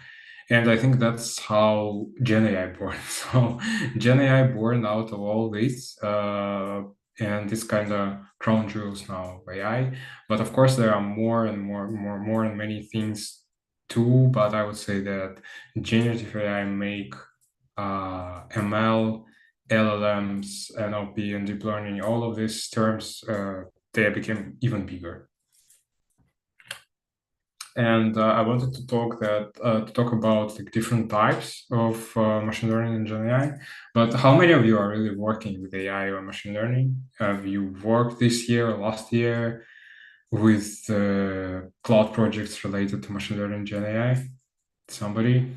And I think that's how Gen AI born. So Gen AI born out of all this, and this kind of crown jewels now of AI. But of course, there are more and many things too. But I would say that generative AI make ML, LLMs, NLP, and deep learning, all of these terms, they became even bigger. And I wanted to talk about like different types of machine learning and Gen AI. But how many of you are really working with AI or machine learning? Have you worked this year or last year with cloud projects related to machine learning and Gen AI? Somebody?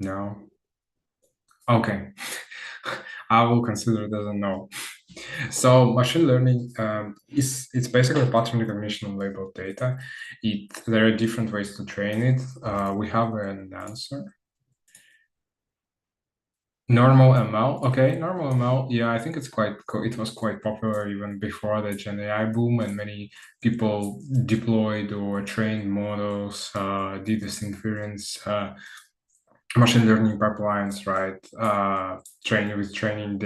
No? Okay. I will consider it as a no. So machine learning it's basically pattern recognition of labeled data. There are different ways to train it. We have an answer. Normal ML, okay, normal ML. Yeah, I think it was quite popular even before the Gen AI boom, and many people deployed or trained models, did this inference, machine learning pipelines, right? Training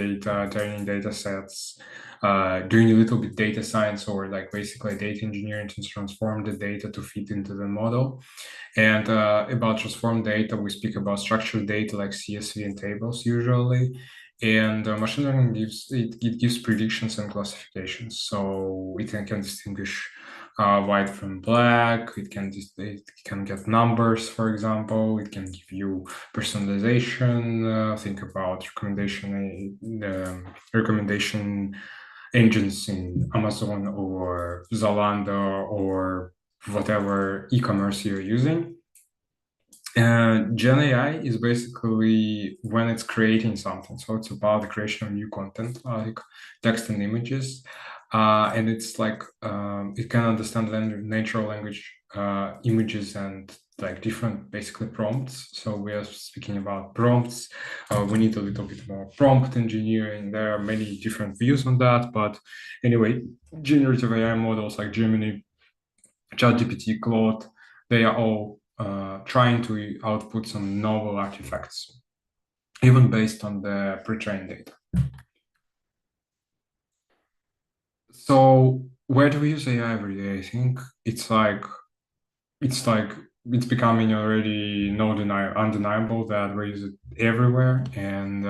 data sets, doing a little bit data science or like basically data engineering to transform the data to fit into the model. And about transformed data, we speak about structured data like CSV and tables usually. And machine learning gives predictions and classifications, so it can distinguish white from black. It can get numbers, for example. It can give you personalization. Think about recommendation engines in Amazon or Zalando or whatever e-commerce you're using. Gen AI is basically when it's creating something. So it's about the creation of new content, like text and images. And it's like it can understand natural language images and like different basically prompts. So we are speaking about prompts. We need a little bit more prompt engineering. There are many different views on that. But anyway, generative AI models like Gemini, ChatGPT, Claude, they are all trying to output some novel artifacts, even based on the pre-trained data. So where do we use AI every day? I think it's becoming already undeniable that we use it everywhere. And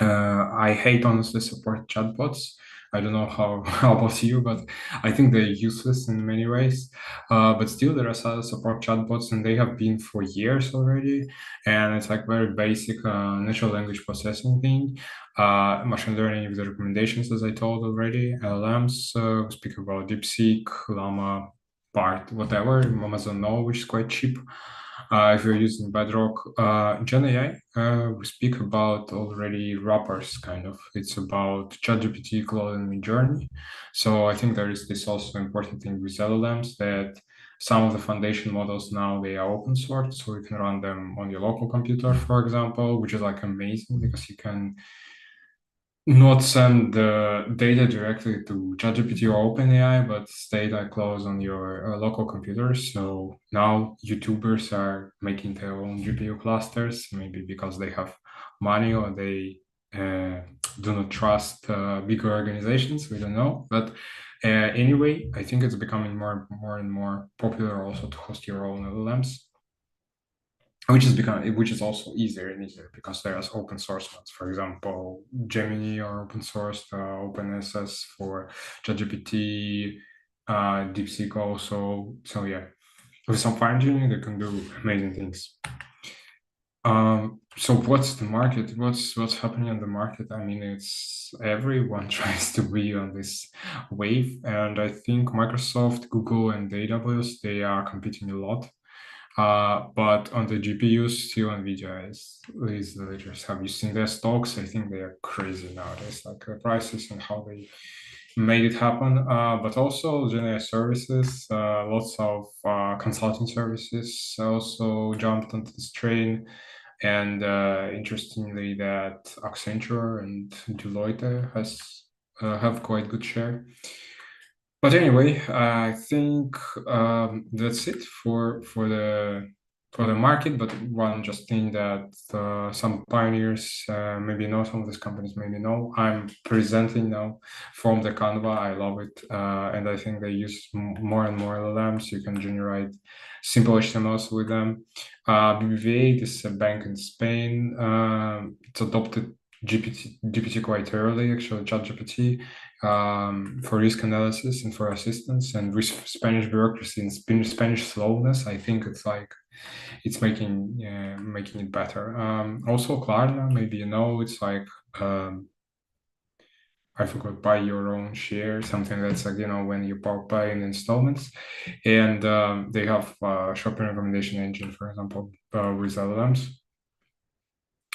I hate honestly support chatbots. I don't know how about you, but I think they're useless in many ways. But still, there are some support chatbots, and they have been for years already. And it's like very basic natural language processing thing, machine learning with the recommendations, as I told already. LLMs, speak about DeepSeek, Llama, Bart, whatever. Amazon Know, which is quite cheap. If you're using Bedrock, Gen AI, we speak about already wrappers, kind of. It's about ChatGPT, Claude, and Midjourney. So I think there is this also important thing with LLMs that some of the foundation models now they are open source, so you can run them on your local computer, for example, which is like amazing because you can not send the data directly to ChatGPT or OpenAI, but stay like close on your local computers. So now YouTubers are making their own GPU clusters, maybe because they have money or they do not trust bigger organizations. We don't know, but anyway, I think it's becoming more and more popular also to host your own LLMs. Which is also easier and easier because there's open source ones. For example, Gemini are open source, OpenSS for ChatGPT, DeepSeek also. So yeah, with some fine tuning, they can do amazing things. So what's the market? What's happening on the market? I mean, it's everyone tries to be on this wave, and I think Microsoft, Google, and AWS they are competing a lot. But on the GPUs, still NVIDIA is the leaders. Have you seen their stocks? I think they are crazy nowadays, like the prices and how they made it happen. But also GenAI services, lots of consulting services also jumped onto this train. And interestingly, that Accenture and Deloitte have quite good share. But anyway, I think that's it for the market. But one just thing that some pioneers maybe know, some of these companies maybe know. I'm presenting now from the Canva. I love it, and I think they use more and more LLMs. You can generate simple HTMLs with them. BBVA, this is a bank in Spain. It's adopted GPT quite early, actually, ChatGPT, for risk analysis and for assistance. And with Spanish bureaucracy and Spanish slowness, I think it's making it better. Also, Klarna, maybe you know, it's like I forgot, buy your own share, something that's like, when you buy in installments. And they have a shopping recommendation engine, for example, with LLMs.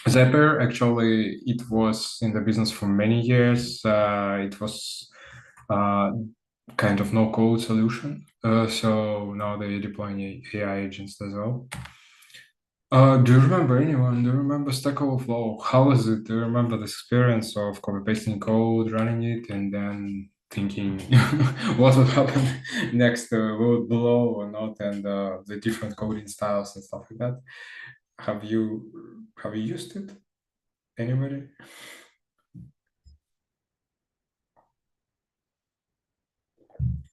Zapier, actually, it was in the business for many years. It was kind of no-code solution. So now they're deploying AI agents as well. Do you remember anyone? Do you remember Stack Overflow? How was it? Do you remember the experience of copy-pasting code, running it, and then thinking what would happen next? Will it blow or not? And the different coding styles and stuff like that. Have you used it? Anybody?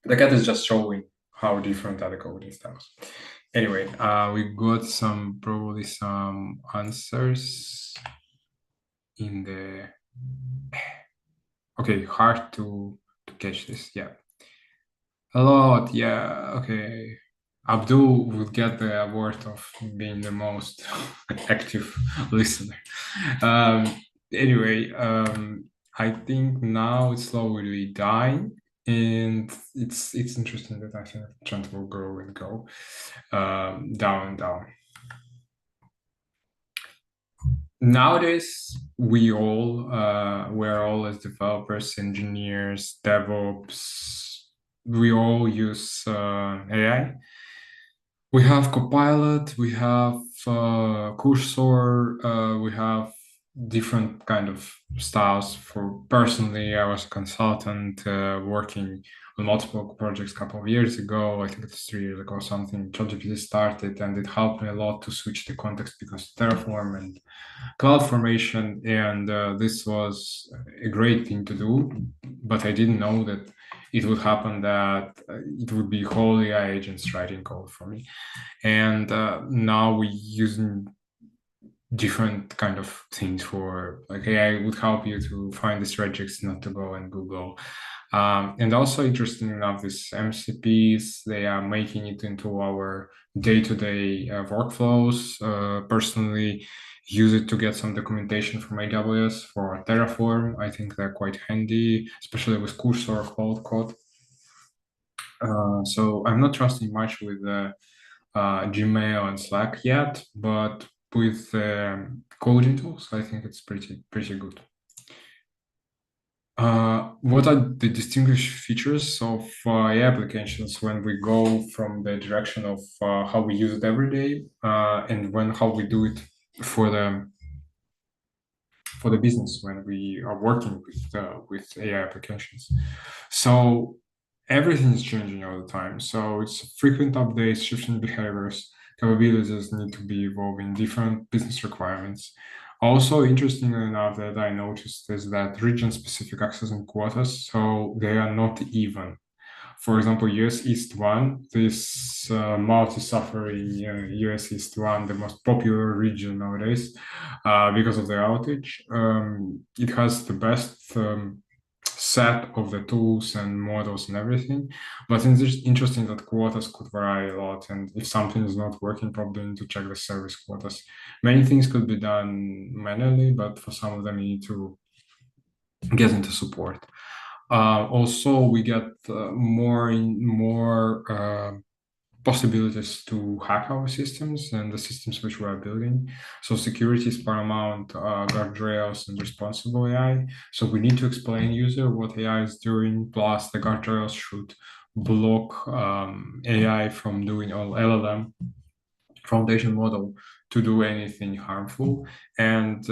The cat is just showing how different are the coding styles. Anyway, we got probably some answers in the. Okay, hard to catch this. Yeah, a lot. Yeah. Okay. Abdul would get the award of being the most active listener. Anyway, I think now it's slowly dying, and it's interesting that I think the trend will grow and go down and down. Nowadays, we're all as developers, engineers, DevOps, we all use AI. We have Copilot, we have Cursor, we have different kind of styles. For personally, I was a consultant working on multiple projects a couple of years ago. I think it's 3 years ago, something. ChatGPT started, and it helped me a lot to switch the context because Terraform and CloudFormation, and this was a great thing to do. But I didn't know that it would happen, that it would be whole AI agents writing code for me. And now we're using different kind of things for, like, AI would help you to find these regex, not to go and Google. And also, interesting enough, these MCPs, they are making it into our day-to-day workflows. Personally, use it to get some documentation from AWS for Terraform. I think they're quite handy, especially with Cursor Cloud Code. So I'm not trusting much with Gmail and Slack yet, but with coding tools, I think it's pretty good. What are the distinguished features of AI applications when we go from the direction of how we use it every day and how we do it for the business when we are working with AI applications? So everything is changing all the time. So it's frequent updates, shifting behaviors, capabilities need to be evolving, different business requirements. Also, interesting enough that I noticed is that region-specific access and quotas, so they are not even. For example, US East 1, this multi-suffering US East 1, the most popular region nowadays, because of the outage, it has the best set of the tools and models and everything, but it's interesting that quotas could vary a lot, and if something is not working, probably need to check the service quotas. Many things could be done manually, but for some of them you need to get into support. Also, we get more possibilities to hack our systems and the systems which we are building. So security is paramount, guardrails and responsible AI. So we need to explain user what AI is doing, plus the guardrails should block AI from doing all LLM foundation model to do anything harmful. And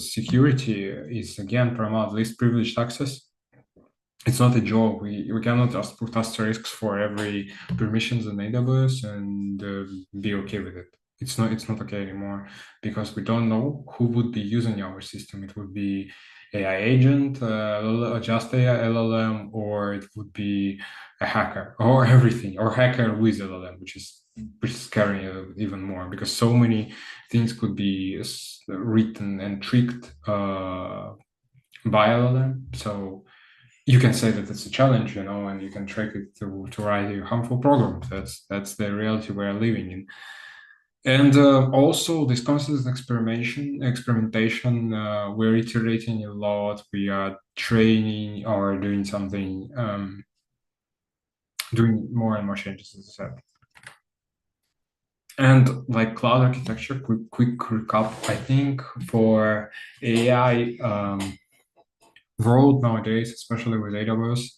security is again paramount, least privileged access. It's not a job. We cannot just put asterisks for every permissions in AWS and be okay with it. It's not okay anymore, because we don't know who would be using our system. It would be AI agent, just AI LLM, or it would be a hacker, or everything, or hacker with LLM, which is scary even more, because so many things could be written and tricked by LLM. So you can say that it's a challenge, and you can trick it to write a harmful program. That's the reality we're living in. And also this constant experimentation, we're iterating a lot. We are training or doing something, doing more and more changes, as I said. And like cloud architecture, quick recap. I think for AI world nowadays, especially with AWS,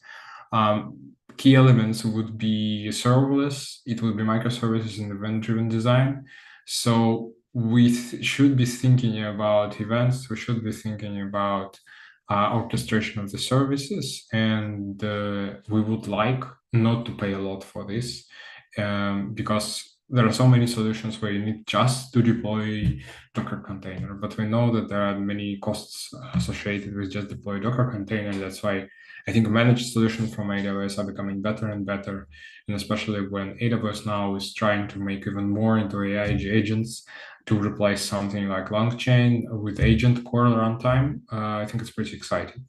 key elements would be serverless. It would be microservices and event-driven design. So we should be thinking about events. We should be thinking about orchestration of the services, and we would like not to pay a lot for this, because there are so many solutions where you need just to deploy Docker container, but we know that there are many costs associated with just deploy Docker container. That's why I think managed solutions from AWS are becoming better and better, and especially when AWS now is trying to make even more into AI agents to replace something like LangChain with agent core runtime. I think it's pretty exciting.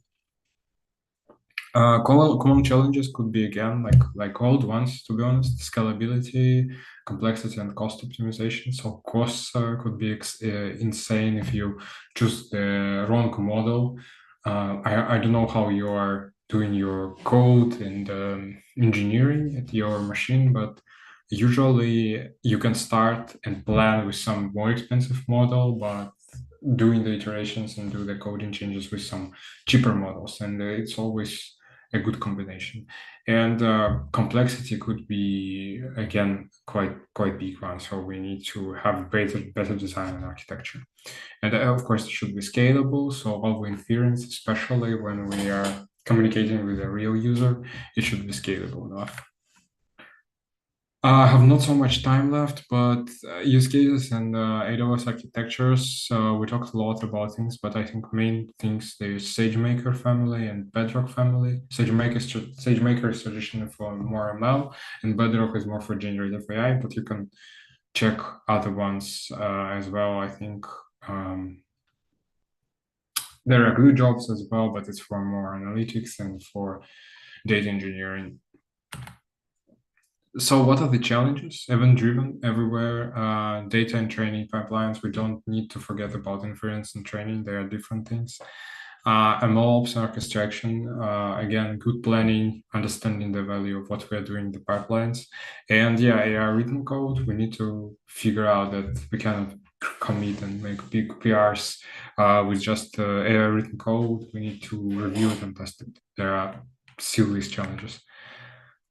Common challenges could be, again, like old ones, to be honest: scalability, complexity, and cost optimization. So costs could be insane if you choose the wrong model. I don't know how you are doing your code and engineering at your machine, but usually you can start and plan with some more expensive model, but doing the iterations and do the coding changes with some cheaper models, and it's always a good combination. And complexity could be again quite big one, so we need to have better design and architecture. And of course, it should be scalable. So all inference, especially when we are communicating with a real user, it should be scalable enough. I have not so much time left, but use cases and AWS architectures, we talked a lot about things, but I think main things, the SageMaker family and Bedrock family. SageMaker is traditionally for more ML, and Bedrock is more for generative AI, but you can check other ones as well. I think there are good jobs as well, but it's for more analytics and for data engineering. So what are the challenges? Event-driven everywhere, data and training pipelines. We don't need to forget about inference and training. They are different things. MLOps and orchestration, again, good planning, understanding the value of what we are doing in the pipelines. And yeah, AI written code, we need to figure out that we cannot commit and make big PRs with just AI written code. We need to review it and test it. There are still these challenges.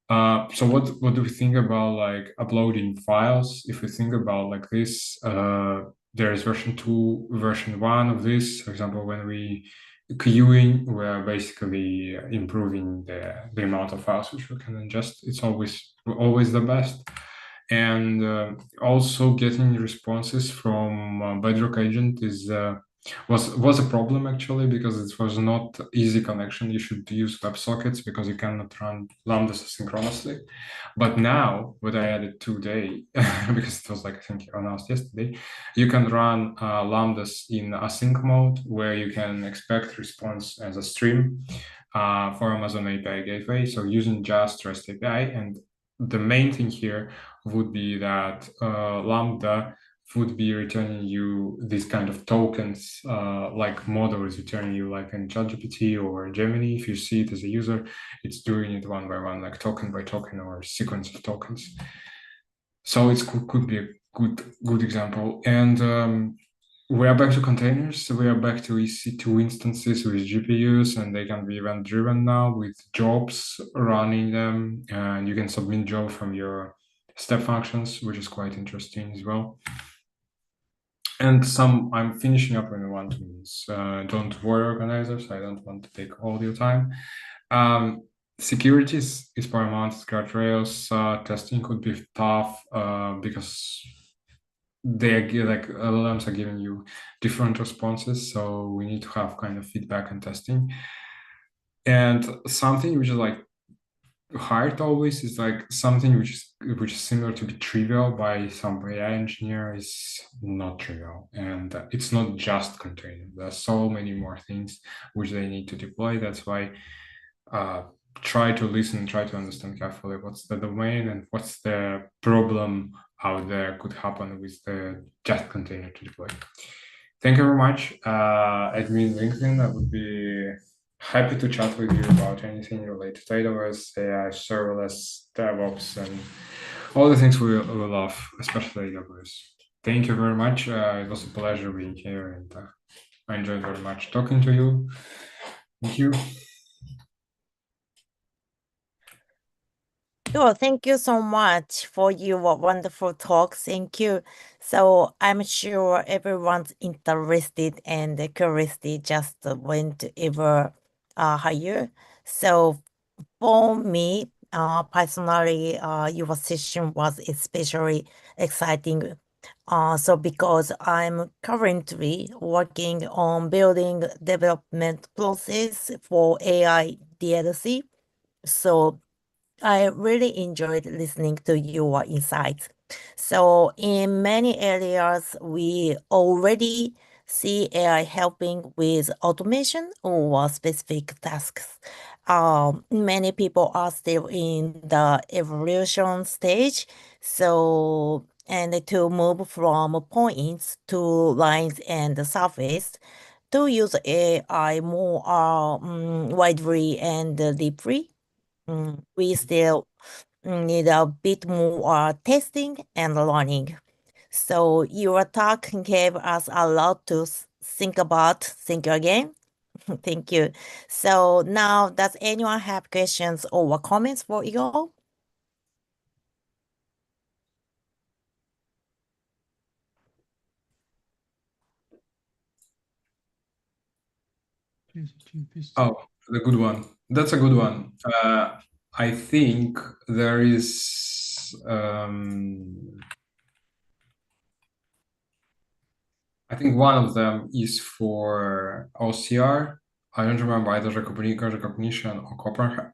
So what do we think about like uploading files? If we think about like this, there is version 2, version 1 of this. For example, when we queuing, we're basically improving the amount of files which we can ingest. It's always the best. And also getting responses from Bedrock agent was a problem actually, because it was not easy connection. You should use WebSockets because you cannot run lambdas asynchronously. But now what I added today, because it was like I think announced yesterday, you can run lambdas in async mode, where you can expect response as a stream for Amazon API gateway. So using just REST API, and the main thing here would be that Lambda would be returning you these kind of tokens, like model is returning you like in ChatGPT or Gemini. If you see it as a user, it's doing it one by one, like token by token or sequence of tokens. So it could be a good example. And we are back to containers. So we are back to EC2 instances with GPUs, and they can be event driven now with jobs running them, and you can submit job from your step functions, which is quite interesting as well. And I'm finishing up in 1 2 minutes. Don't worry, organizers, I don't want to take all your time. Security is paramount, guardrails. Testing could be tough because like LLMs are giving you different responses, so we need to have kind of feedback and testing. And something which is like hard always is like something which is similar to be trivial by some AI engineer is not trivial, and it's not just container. There are so many more things which they need to deploy. That's why try to listen, try to understand carefully what's the domain and what's the problem out there could happen with the just container to deploy. Thank you very much. Add me in LinkedIn. I would be happy to chat with you about anything related to AWS, AI, serverless, DevOps, and all the things we love, especially AWS. Thank you very much. It was a pleasure being here, and I enjoyed very much talking to you. Thank you. Sure, thank you so much for your wonderful talk. Thank you. So I'm sure everyone's interested and curiosity just went ever higher. So for me, personally, your session was especially exciting. So because I'm currently working on building development process for AI DLC, so I really enjoyed listening to your insights. So in many areas, we already see AI helping with automation or specific tasks. Many people are still in the evolution stage. So, and to move from points to lines and surface to use AI more widely and deeply. We still need a bit more testing and learning. So your talk gave us a lot to think about. Thank you again. Thank you. So now, does anyone have questions or comments for Igor? Oh, the good one. That's a good one. I think there is. I think one of them is for OCR. I don't remember either recognition or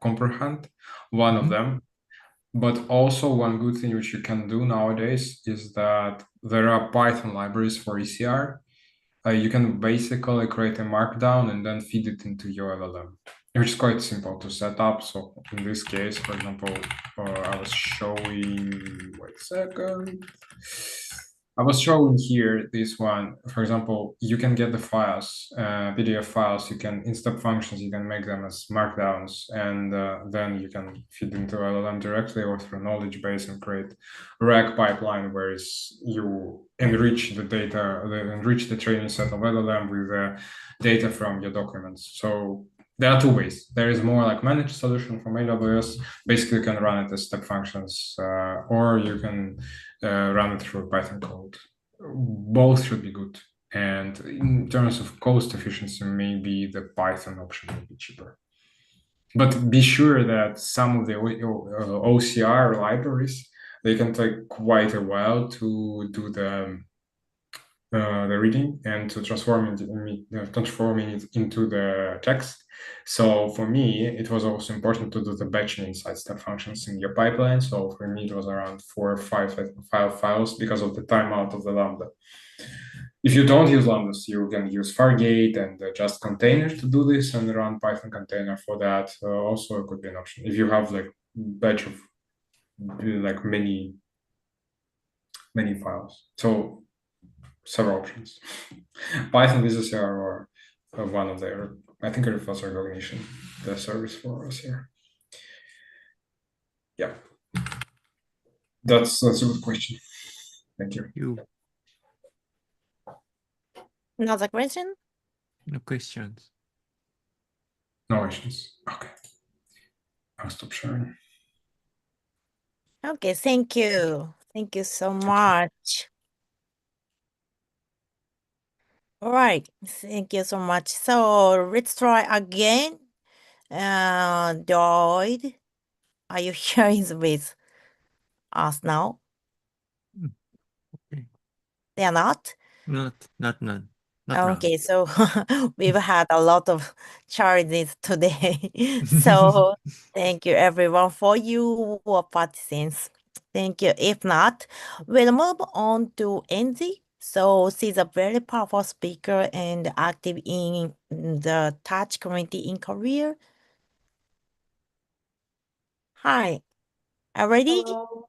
comprehend. One of them. But also one good thing which you can do nowadays is that there are Python libraries for ECR. You can basically create a markdown and then feed it into your LLM, which is quite simple to set up. So in this case, for example, I was showing, wait a second. I was showing here this one. For example, you can get the files, PDF files, you can instead functions, you can make them as markdowns, and then you can feed into LLM directly or through knowledge base and create a RAG pipeline, where you enrich the data, enrich the training set of LLM with data from your documents. So there are two ways. There is more like managed solution from AWS. Basically, you can run it as step functions, or you can run it through Python code. Both should be good. And in terms of cost efficiency, maybe the Python option will be cheaper. But be sure that some of the OCR libraries, they can take quite a while to do the reading and to transforming it into the text. So for me, it was also important to do the batching inside step functions in your pipeline. So for me, it was around 4 or 5 files because of the timeout of the Lambda. If you don't use Lambdas, you can use Fargate and just containers to do this and run Python container for that. Also could be an option. If you have like batch of like many files. So several options. Python with OCR or one of their, I think it refers recognition, the service for OCR. Yeah, that's a good question. Thank you. Another question? No questions. No questions. Okay. I'll stop sharing. Okay, thank you. Thank you so much. All right, thank you so much. So let's try again. Doyd, are you here with us now? Okay. They are not? Not none. Not Okay, so we've had a lot of challenges today. So thank you everyone for your participants. Thank you. If not, we'll move on to Enzi. So she's a very powerful speaker and active in the Touch community in Korea. Hi, are ready? Hello.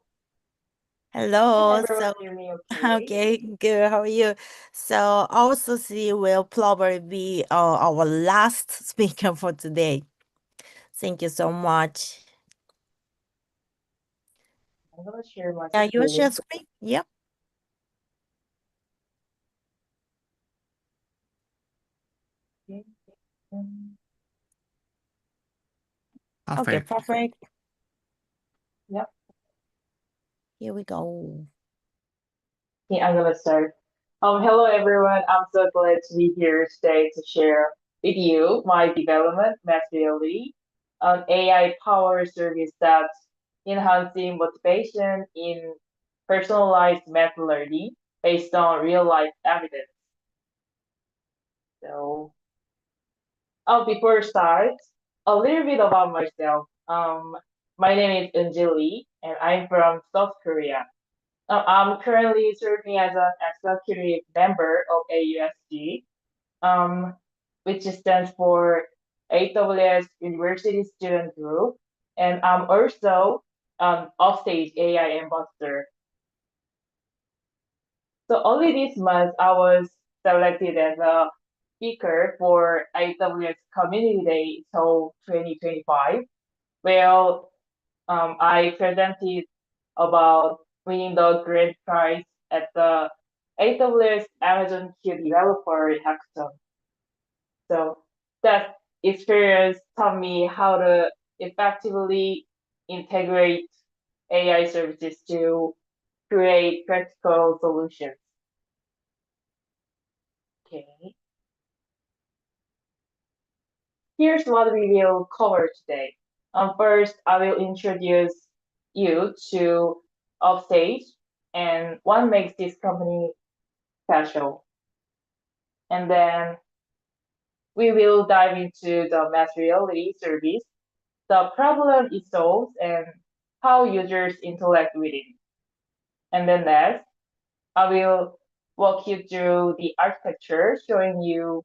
Hello. Can So everyone hear me okay? okay, good. How are you? So also she will probably be our last speaker for today. Thank you so much. I'm gonna share my Yeah, you share screen. screen? Yep. Okay. Okay, Perfect. perfect. Yep. Here we go. Okay, I'm gonna start. Hello everyone. I'm so glad to be here today to share with you my development methodology on AI powered service that's enhancing motivation in personalized math learning based on real life evidence. So, before I start, a little bit about myself. My name is Anjali, and I'm from South Korea. I'm currently serving as an executive member of AUSG, um, which stands for AWS University Student Group, and I'm also offstage AI ambassador. So only this month, I was selected as a speaker for AWS Community Day so 2025. Well, I presented about winning the grand prize at the AWS Amazon Q Developer Hackathon. So that experience taught me how to effectively integrate AI services to create practical solutions. Okay. Here's what we will cover today. First, I will introduce you to Offstage and what makes this company special. And then we will dive into the mass reality service, the problem it solves, and how users interact with it. And then next, I will walk you through the architecture, showing you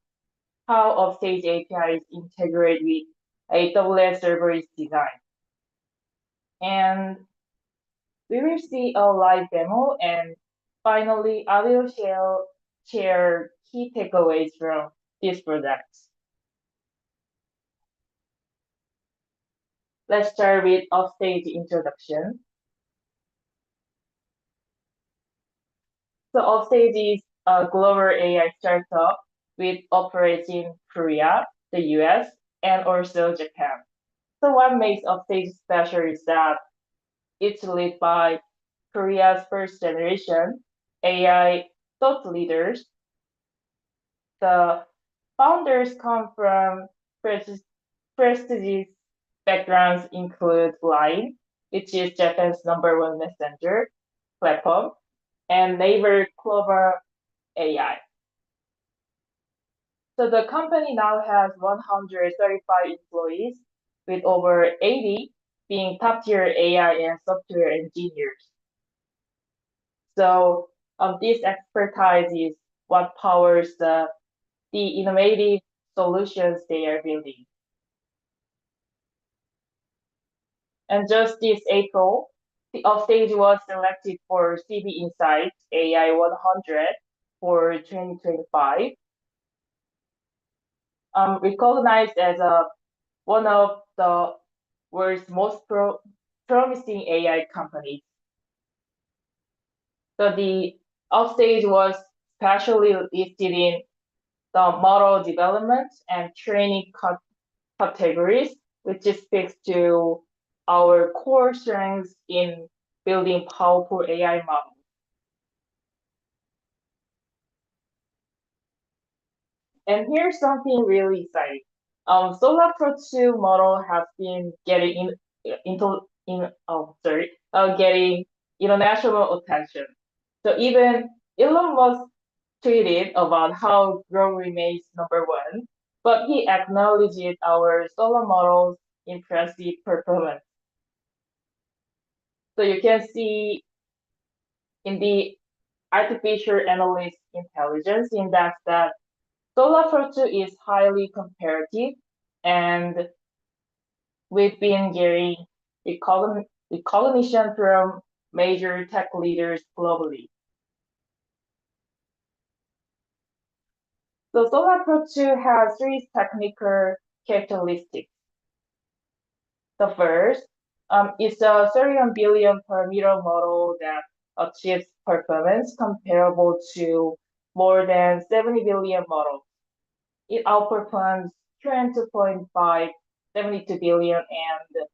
how Offstage APIs integrate with AWS serverless design. And we will see a live demo, and finally, I will share key takeaways from this project. Let's start with Offstage introduction. So Offstage is a global AI startup with operations in Korea, the US, and also Japan. So what makes Offstage special is that it's led by Korea's first generation AI thought leaders. The founders come from prestigious backgrounds include Line, which is Japan's #1 messenger platform, and Naver Clover AI. So the company now has 135 employees, with over 80 being top-tier AI and software engineers. So this expertise is what powers the innovative solutions they are building. And just this April, the Offstage was selected for CB Insights AI 100 for 2025. Recognized as one of the world's most promising AI companies. So the Offstage was specially listed in the model development and training categories, which speaks to our core strengths in building powerful AI models. And here's something really exciting. Solar Pro 2 model has been getting getting international attention. So even Elon Musk tweeted about how Chrome remains #1, but he acknowledged our solar model's impressive performance. So you can see in the artificial analyst intelligence index that Solar Pro 2 is highly comparative, and we've been getting recognition from major tech leaders globally. So Solar Pro 2 has 3 technical characteristics. The first is a 31 billion parameter model that achieves performance comparable to more than 70 billion models. It outperforms Trend 2.5, 72 billion, and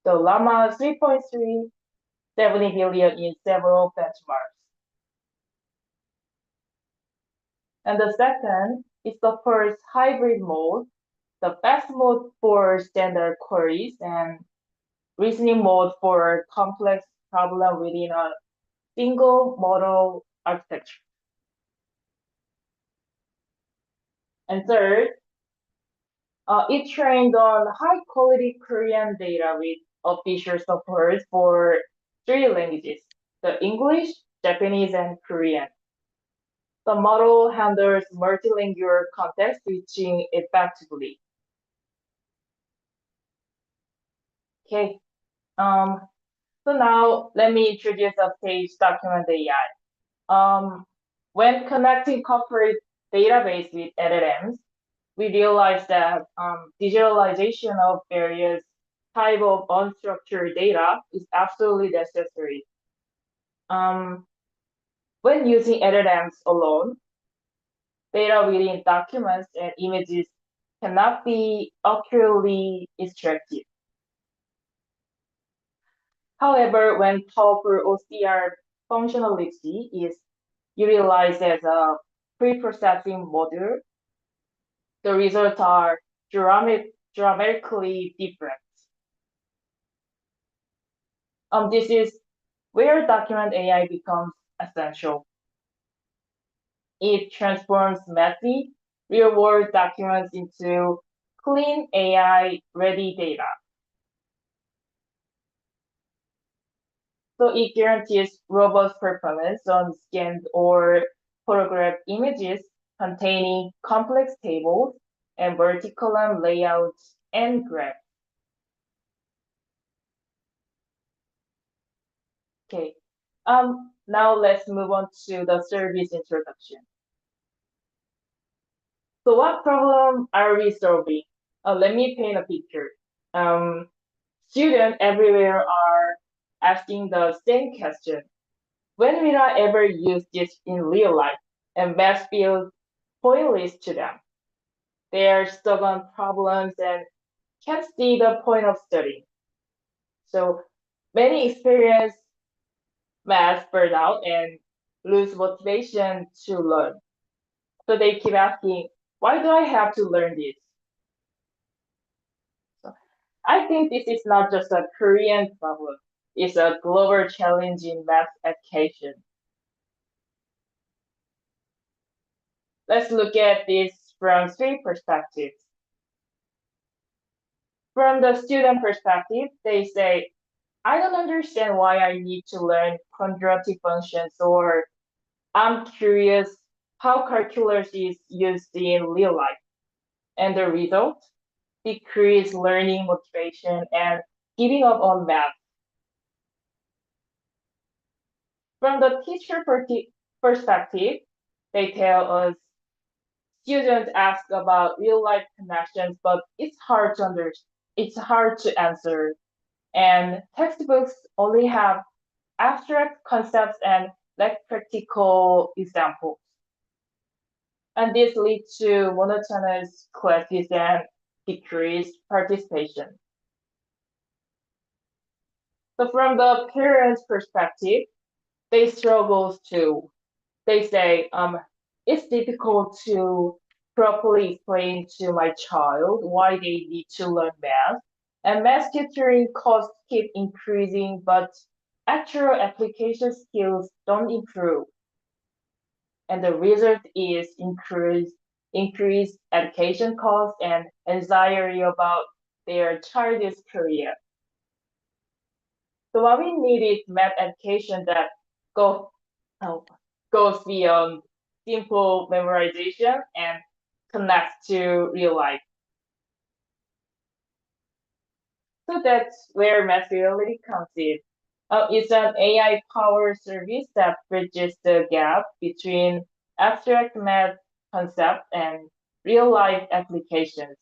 the Llama 3.3, 70 billion in several benchmarks. And the second is the first hybrid mode, the fast mode for standard queries and reasoning mode for complex problem within a single model architecture. And third, it trained on high quality Korean data with official support for 3 languages, the English, Japanese, and Korean. The model handles multilingual context switching effectively. Okay, so now let me introduce Offstage Document AI. When connecting corporate database with LLMs, we realized that digitalization of various type of unstructured data is absolutely necessary. When using LLMs alone, data within documents and images cannot be accurately extracted. However, when powerful OCR functionality is utilized as a pre-processing module, the results are dramatically different. This is where document AI becomes essential. It transforms messy, real-world documents into clean AI-ready data. So it guarantees robust performance on scanned or photographed images containing complex tables and vertical layouts and graphs. Okay, now let's move on to the service introduction. So what problem are we solving? Let me paint a picture. Students everywhere are asking the same question. When will I ever use this in real life? And math feels pointless to them. They are stuck on problems and can't see the point of studying. So many experience math burnout and lose motivation to learn. So they keep asking, why do I have to learn this? So I think this is not just a Korean problem. It's a global challenge in math education. Let's look at this from three perspectives. From the student perspective, they say, I don't understand why I need to learn quadratic functions, or I'm curious how calculus is used in real life. And the result? Decreased learning motivation and giving up on math. From the teacher perspective, they tell us students ask about real life connections, but it's hard to answer. And textbooks only have abstract concepts and lack practical examples. And this leads to monotonous classes and decreased participation. So from the parents' perspective, they struggle too. They say, it's difficult to properly explain to my child why they need to learn math. And math tutoring costs keep increasing, but actual application skills don't improve. And the result is increased education costs and anxiety about their child's career. So what we need is math education that goes beyond simple memorization and connects to real life. So that's where Math Reality comes in. It's an AI-powered service that bridges the gap between abstract math concepts and real-life applications.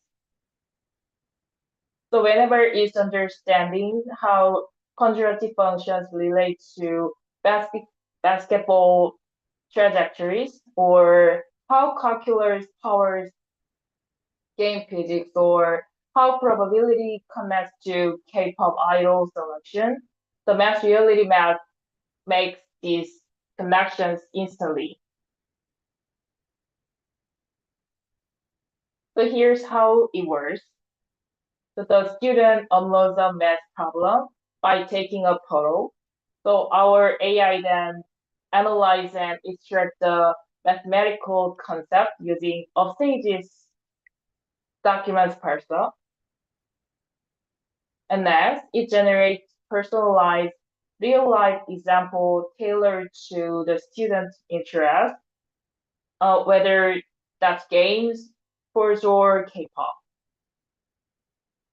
So whenever it's understanding how quadratic functions relate to basketball trajectories, or how calculus powers game physics, or how probability connects to K-pop idol selection, the Math Reality Math makes these connections instantly. So here's how it works. So the student uploads a math problem by taking a photo. So our AI then analyze and extract the mathematical concept using Offstage's documents parser. And next, it generates personalized real-life example tailored to the student's interest, whether that's games, sports, or K-pop.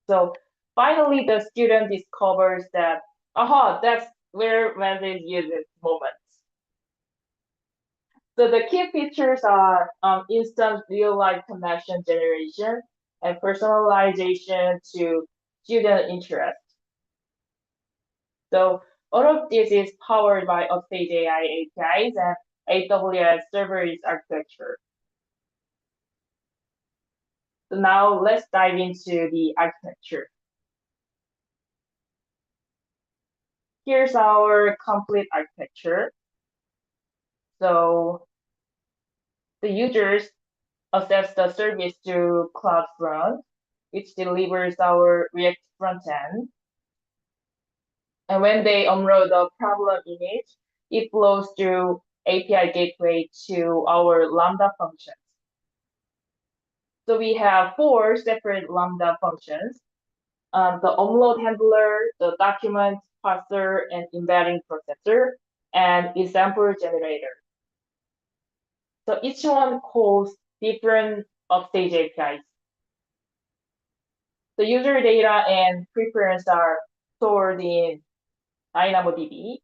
So finally, the student discovers that, aha, that's where math is used at moments. So the key features are instant real-life connection generation and personalization to student interest. So all of this is powered by Upstage AI APIs and AWS serverless architecture. So now let's dive into the architecture. Here's our complete architecture. So the users access the service through CloudFront, which delivers our React frontend. And when they upload a problem image, it flows through API gateway to our Lambda functions. So we have 4 separate Lambda functions: the upload handler, the document parser and embedding processor, and example generator. So each one calls different Upstage APIs. The user data and preference are stored in DynamoDB,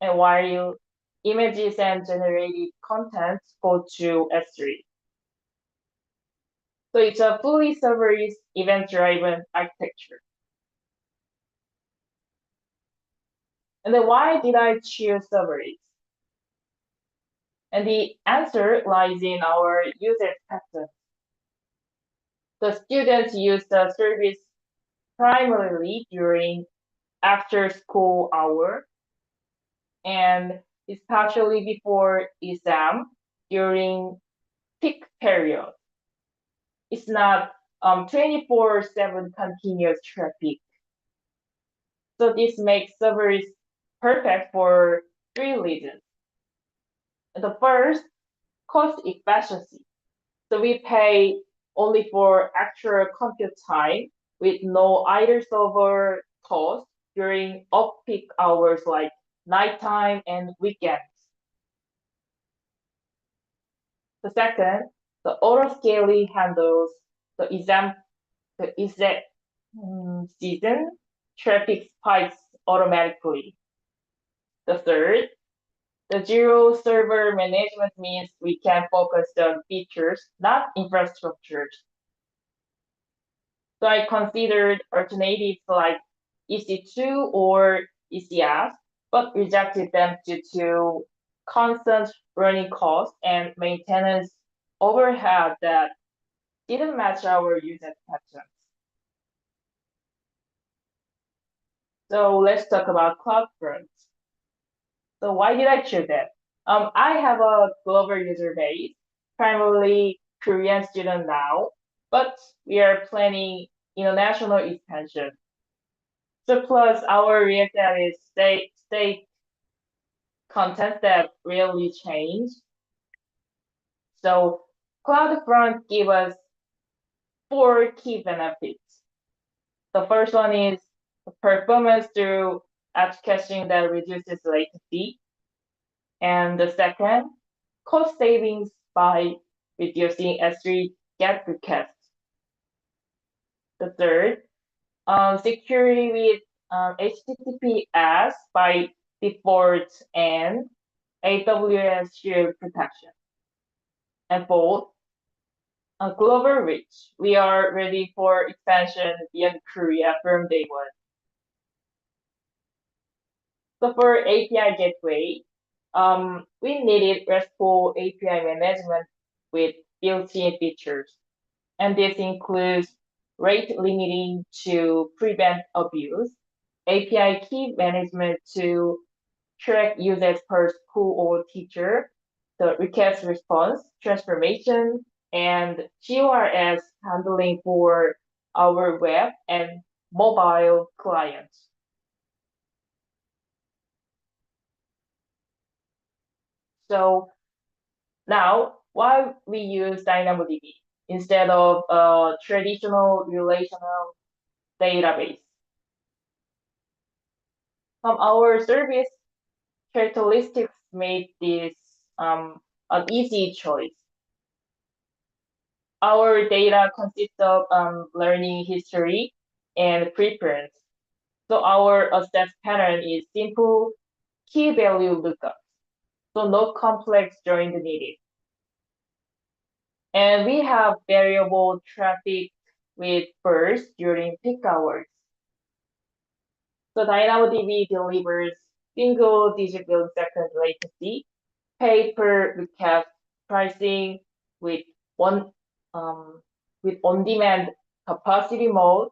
and while images and generated content go to S3. So it's a fully serverless event-driven architecture. And then why did I choose serverless? And the answer lies in our user patterns. The students use the service primarily during after-school hour, and especially before exam during peak period. It's not 24/7 continuous traffic. So this makes servers perfect for 3 reasons. The first, cost efficiency. So we pay only for actual compute time with no idle server cost during off-peak hours like nighttime and weekends. The second, the auto-scaling handles the exam season traffic spikes automatically. The third, the zero server management means we can focus on features, not infrastructures. So I considered alternatives like EC2 or ECS, but rejected them due to constant running costs and maintenance overhead that didn't match our usage patterns. So let's talk about CloudFront. So why did I choose that? I have a global user base, primarily Korean student now, but we are planning international expansion. So plus our React is state content that rarely change. So CloudFront give us 4 key benefits. The first one is performance through edge caching that reduces latency. And the second, cost savings by reducing S3 GET requests. The third, security with HTTPS by default and AWS Shield protection. And fourth, global reach. We are ready for expansion beyond Korea from day one. So for API gateway, we needed RESTful API management with built-in features. And this includes rate limiting to prevent abuse, API key management to track usage per school or teacher, the request response, transformation, and CORS handling for our web and mobile clients. So now, why we use DynamoDB instead of a traditional relational database? Our service characteristics made this an easy choice. Our data consists of learning history and preference. So our access pattern is simple key value lookup. so no complex join needed. And we have variable traffic with bursts during peak hours. So DynamoDB delivers single-digit millisecond latency, pay per request pricing with on with on-demand capacity mode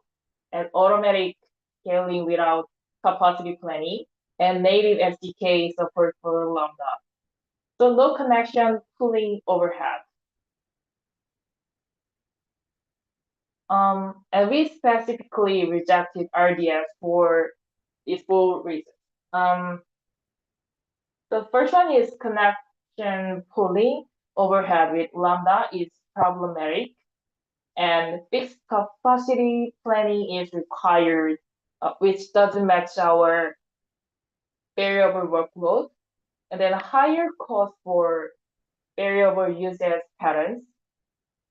and automatic scaling without capacity planning, and native SDK support for Lambda. So no connection pooling overhead. And we specifically rejected RDS for these four reasons. The first one is connection pooling overhead with Lambda is problematic, and fixed capacity planning is required, which doesn't match our variable workload, and then higher cost for variable usage patterns.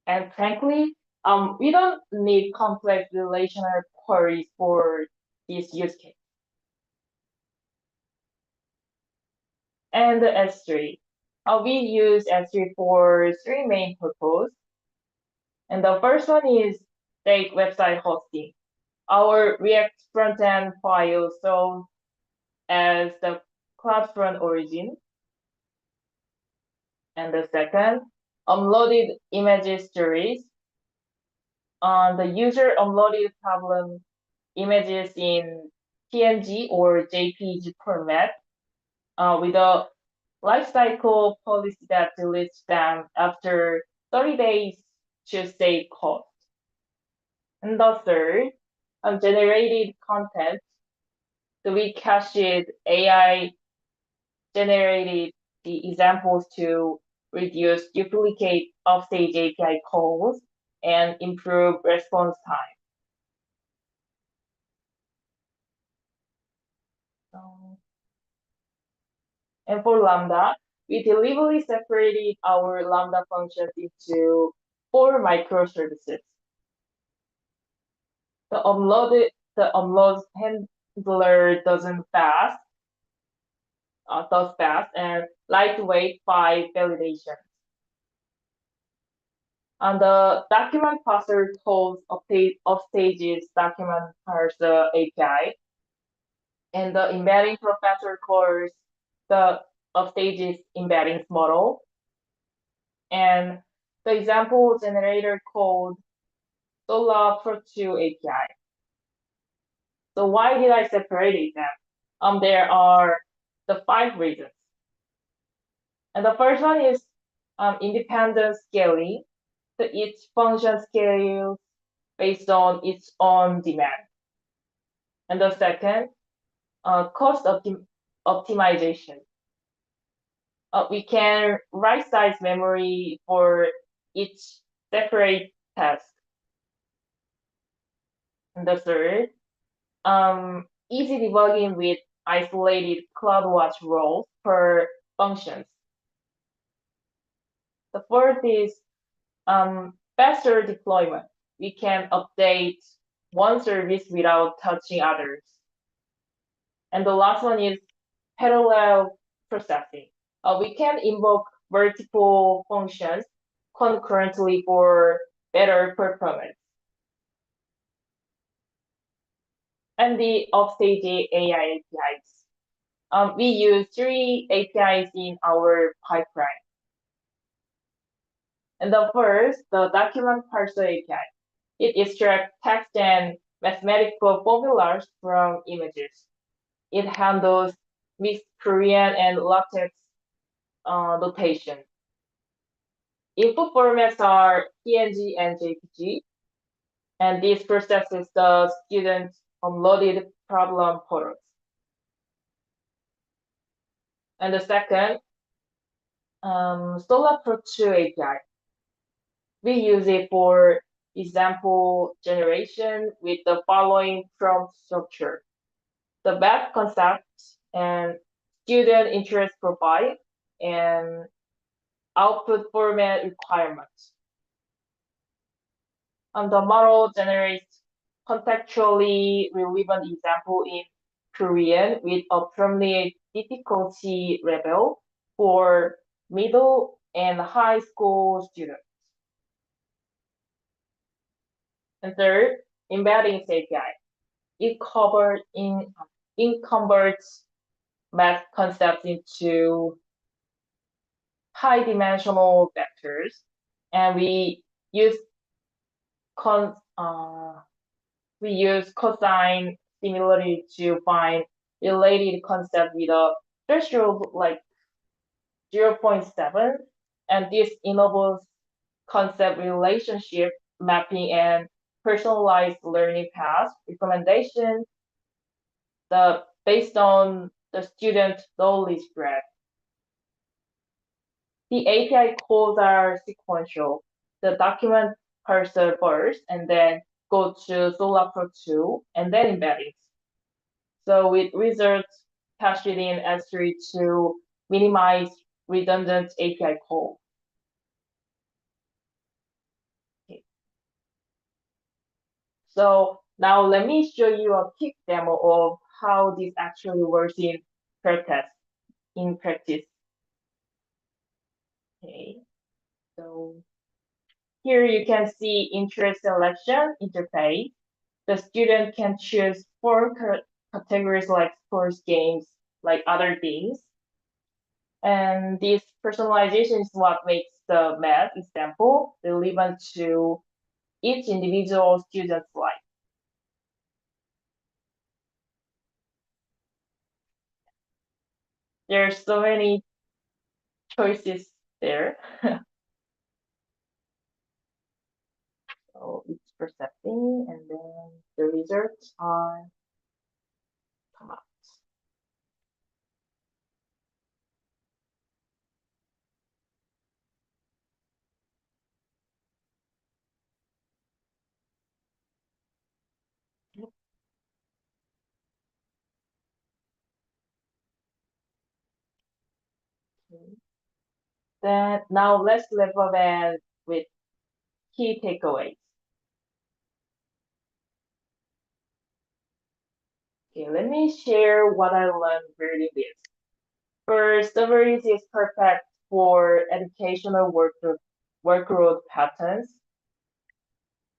And frankly, we don't need complex relational queries for this use case. And the S3. We use S3 for three main purposes. And the first one is state website hosting. Our React frontend file shows as the CloudFront origin. And the second, uploaded image stories. The user uploaded problem images in PNG or JPG format with a lifecycle policy that deletes them after 30 days to save cost. And the third, generated content. So we cached AI generated the examples to reduce duplicate offstage API calls and improve response time. And for Lambda, we deliberately separated our Lambda functions into 4 microservices. The upload handler does fast and lightweight 5 validations. And the document parser calls offstage's document parser API. And the embedding professor calls the offstage's embeddings model. And the example generator called Solar Pro2 API. So why did I separate them? There are the 5 reasons. And the first one is independent scaling. So each function scales based on its own demand. And the second, cost optimization. We can right-size memory for each separate task. And the third, easy debugging with isolated CloudWatch roles per functions. The fourth is faster deployment. We can update one service without touching others. And the last one is parallel processing. We can invoke multiple functions concurrently for better performance. And the offstage AI APIs. We use 3 APIs in our pipeline. And the first, the document parser API. It extracts text and mathematical formulas from images. It handles mixed Korean and LaTeX notation. Input formats are PNG and JPG, and this processes the student's uploaded problem photos. And the second, Solar Pro2 API. We use it for example generation with the following prompt structure: the web concept and student interest profile and output format requirements. And the model generates contextually relevant example in Korean with appropriate difficulty level for middle and high school students. And third, embedding API. It converts math concepts into high-dimensional vectors, and we use cosine similarity to find related concept with a threshold like 0.7, and this enables concept relationship mapping and personalized learning paths recommendation based on the student knowledge graph. The API calls are sequential. The document parser first, and then go to Solapro 2, and then embeddings. So with results cached in S3 to minimize redundant API call. Okay. So now let me show you a quick demo of how this actually works in practice. Okay. So here you can see interest selection interface. The student can choose 4 categories like sports, games, like other things. And this personalization is what makes the math example relevant to each individual student's life. There are so many choices there. So it's percepting, and then the results are come out. Okay. Then now let's level up with key takeaways. Okay, let me share what I learned reading this. First, summaries is perfect for educational workload patterns.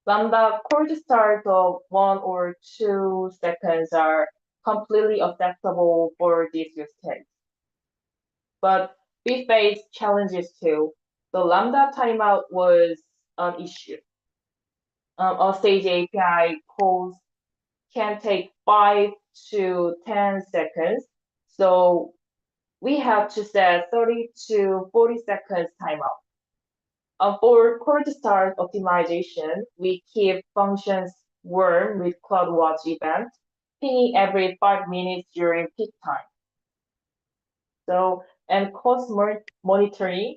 Lambda cold start of 1 or 2 seconds are completely acceptable for this use case. But we face challenges too. The Lambda timeout was an issue. A stage API calls can take 5 to 10 seconds. So we have to set 30 to 40 seconds timeout. For cold start optimization, we keep functions warm with CloudWatch event, pinging every 5 minutes during peak time. So, and cost monitoring,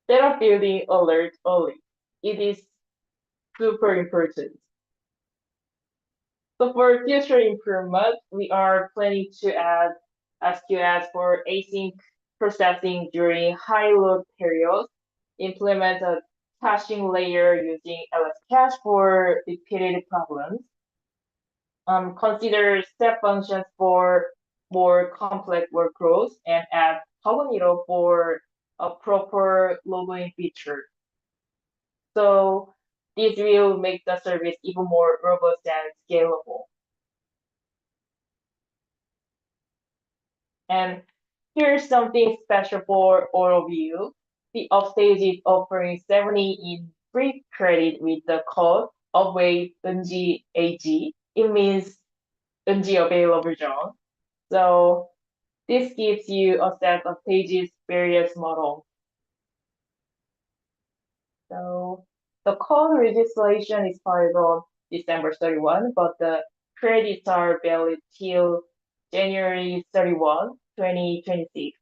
data building alert early. It is super important. So for future improvement, we are planning to add SQS for async processing during high load periods, implement a caching layer using LS cache for repeated problems, consider step functions for more complex workflows, and add Cognito for a proper logging feature. So this will make the service even more robust and scalable. And here's something special for all of you. The Offstage is offering 70 in free credit with the code Upway NGAG. It means NG available zone. So this gives you a set of Stage's various models. So the code registration expired on December 31, but the credits are valid till January 31, 2026.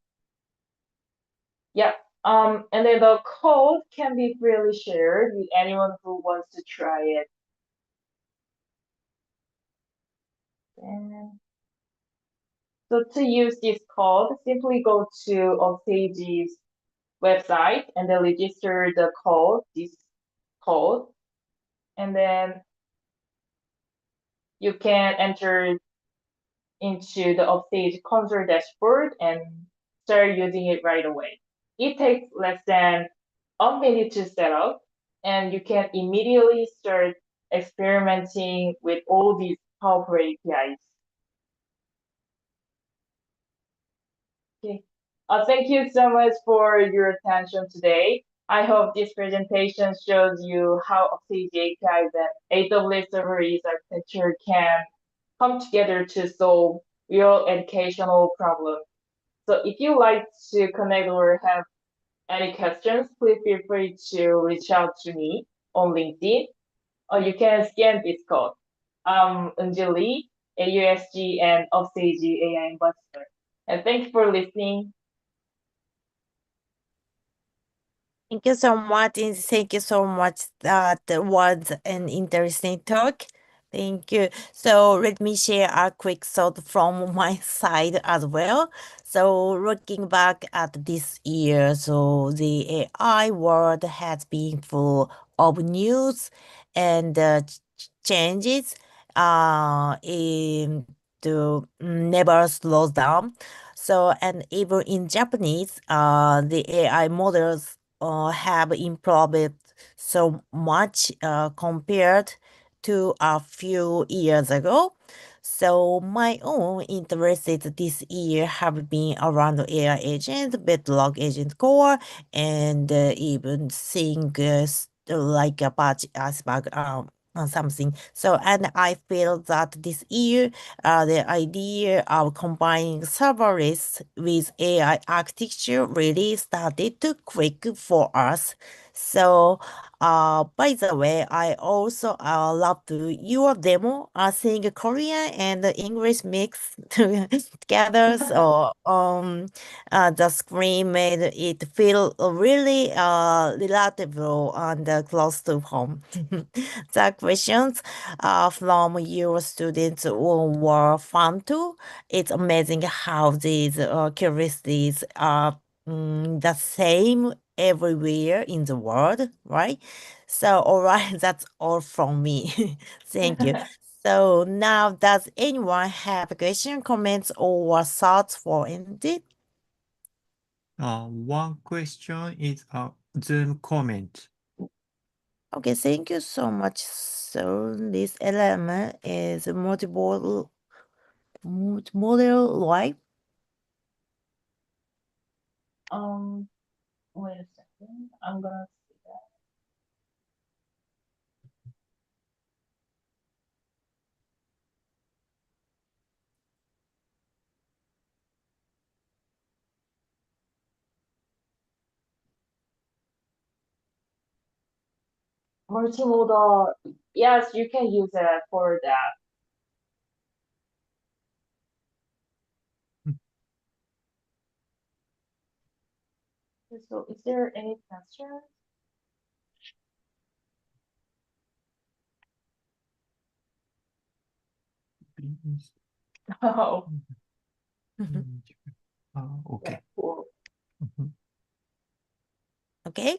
Yeah. And then the code can be freely shared with anyone who wants to try it. And so to use this code, simply go to Offstage's website and then register the code, this code, and then you can enter into the Offstage console dashboard and start using it right away. It takes less than a minute to set up, and you can immediately start experimenting with all these powerful APIs. Okay. Thank you so much for your attention today. I hope this presentation shows you how Oxage APIs and AWS Serverless architecture can come together to solve real educational problems. So if you like to connect or have any questions, please feel free to reach out to me on LinkedIn, or you can scan this code. Anjali, AUSG, and Oxage AI Ambassador. And thanks for listening. Thank you so much. And thank you so much. That was an interesting talk. Thank you. So let me share a quick thought from my side as well. So looking back at this year, so the AI world has been full of news and changes. In to never slows down. So and even in Japanese, the AI models have improved so much compared to a few years ago. So my own interests this year have been around AI agent, Bedrock agent core, and even seeing like a patch aspect something. So and I feel that this year the idea of combining serverless with AI architecture really started to click for us. So, by the way, I also loved your demo, seeing Korean and English mix together. So, the screen made it feel really relatable and close to home. The questions from your students were fun too. It's amazing how these curiosities are the same everywhere in the world, right? So, all right, that's all from me. Thank you. So now, does anyone have a question, comments, or thoughts for Andy? One question is a Zoom comment. Okay, thank you so much. So this element is multimodal, right? Wait a second. I'm gonna see that. Multimodal. Yes, you can use it for that. So, is there any questions? Oh, Okay. yeah, cool. Mhm. Okay.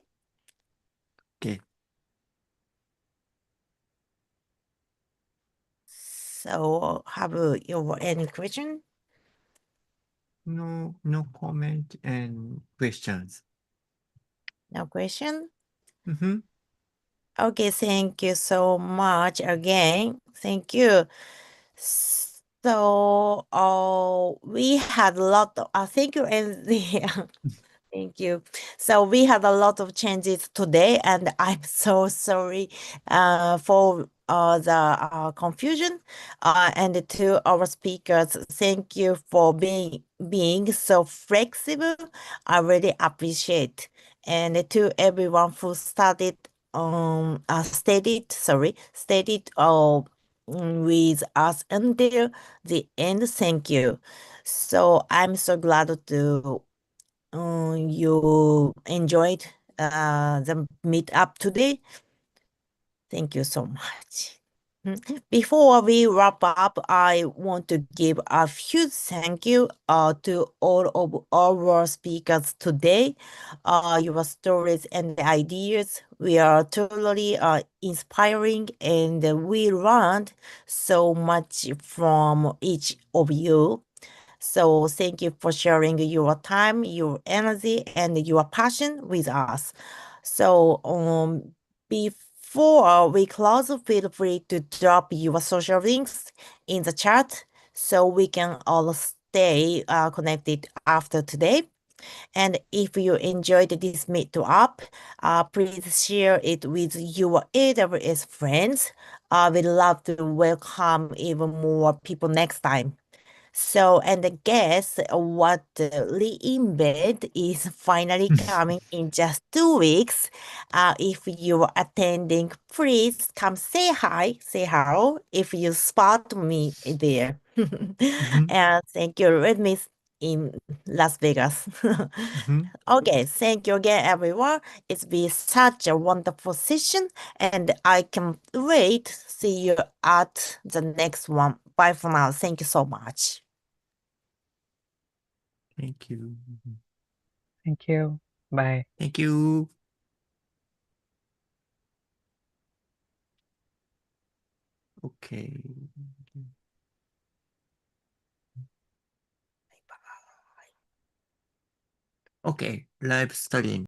Okay. So have you any question? No comment and questions. No question? Mm-hmm. Okay, thank you so much again. Thank you. So, we had a lot of, thank you, and thank you. So we had a lot of changes today, and I'm so sorry for the confusion. And to our speakers, thank you for being so flexible. I really appreciate. And to everyone who stayed with us until the end. Thank you. So I'm so glad to you enjoyed the meetup today. Thank you so much. Before we wrap up, I want to give a huge thank you to all of our speakers today. Your stories and ideas were totally inspiring, and we learned so much from each of you. So thank you for sharing your time, your energy, and your passion with us. So before we close, feel free to drop your social links in the chat so we can all stay connected after today. And if you enjoyed this meetup, please share it with your AWS friends. We'd love to welcome even more people next time. So, and guess what? Reembed is finally coming in just 2 weeks. If you're attending, please come say hi, say hello if you spot me there. And thank you, Red Miss in Las Vegas. Okay, thank you again, everyone. It's been such a wonderful session, and I can wait. See you at the next one. Bye for now. Thank you so much. Thank you. Thank you. Bye. Thank you. Okay. Okay, live stream.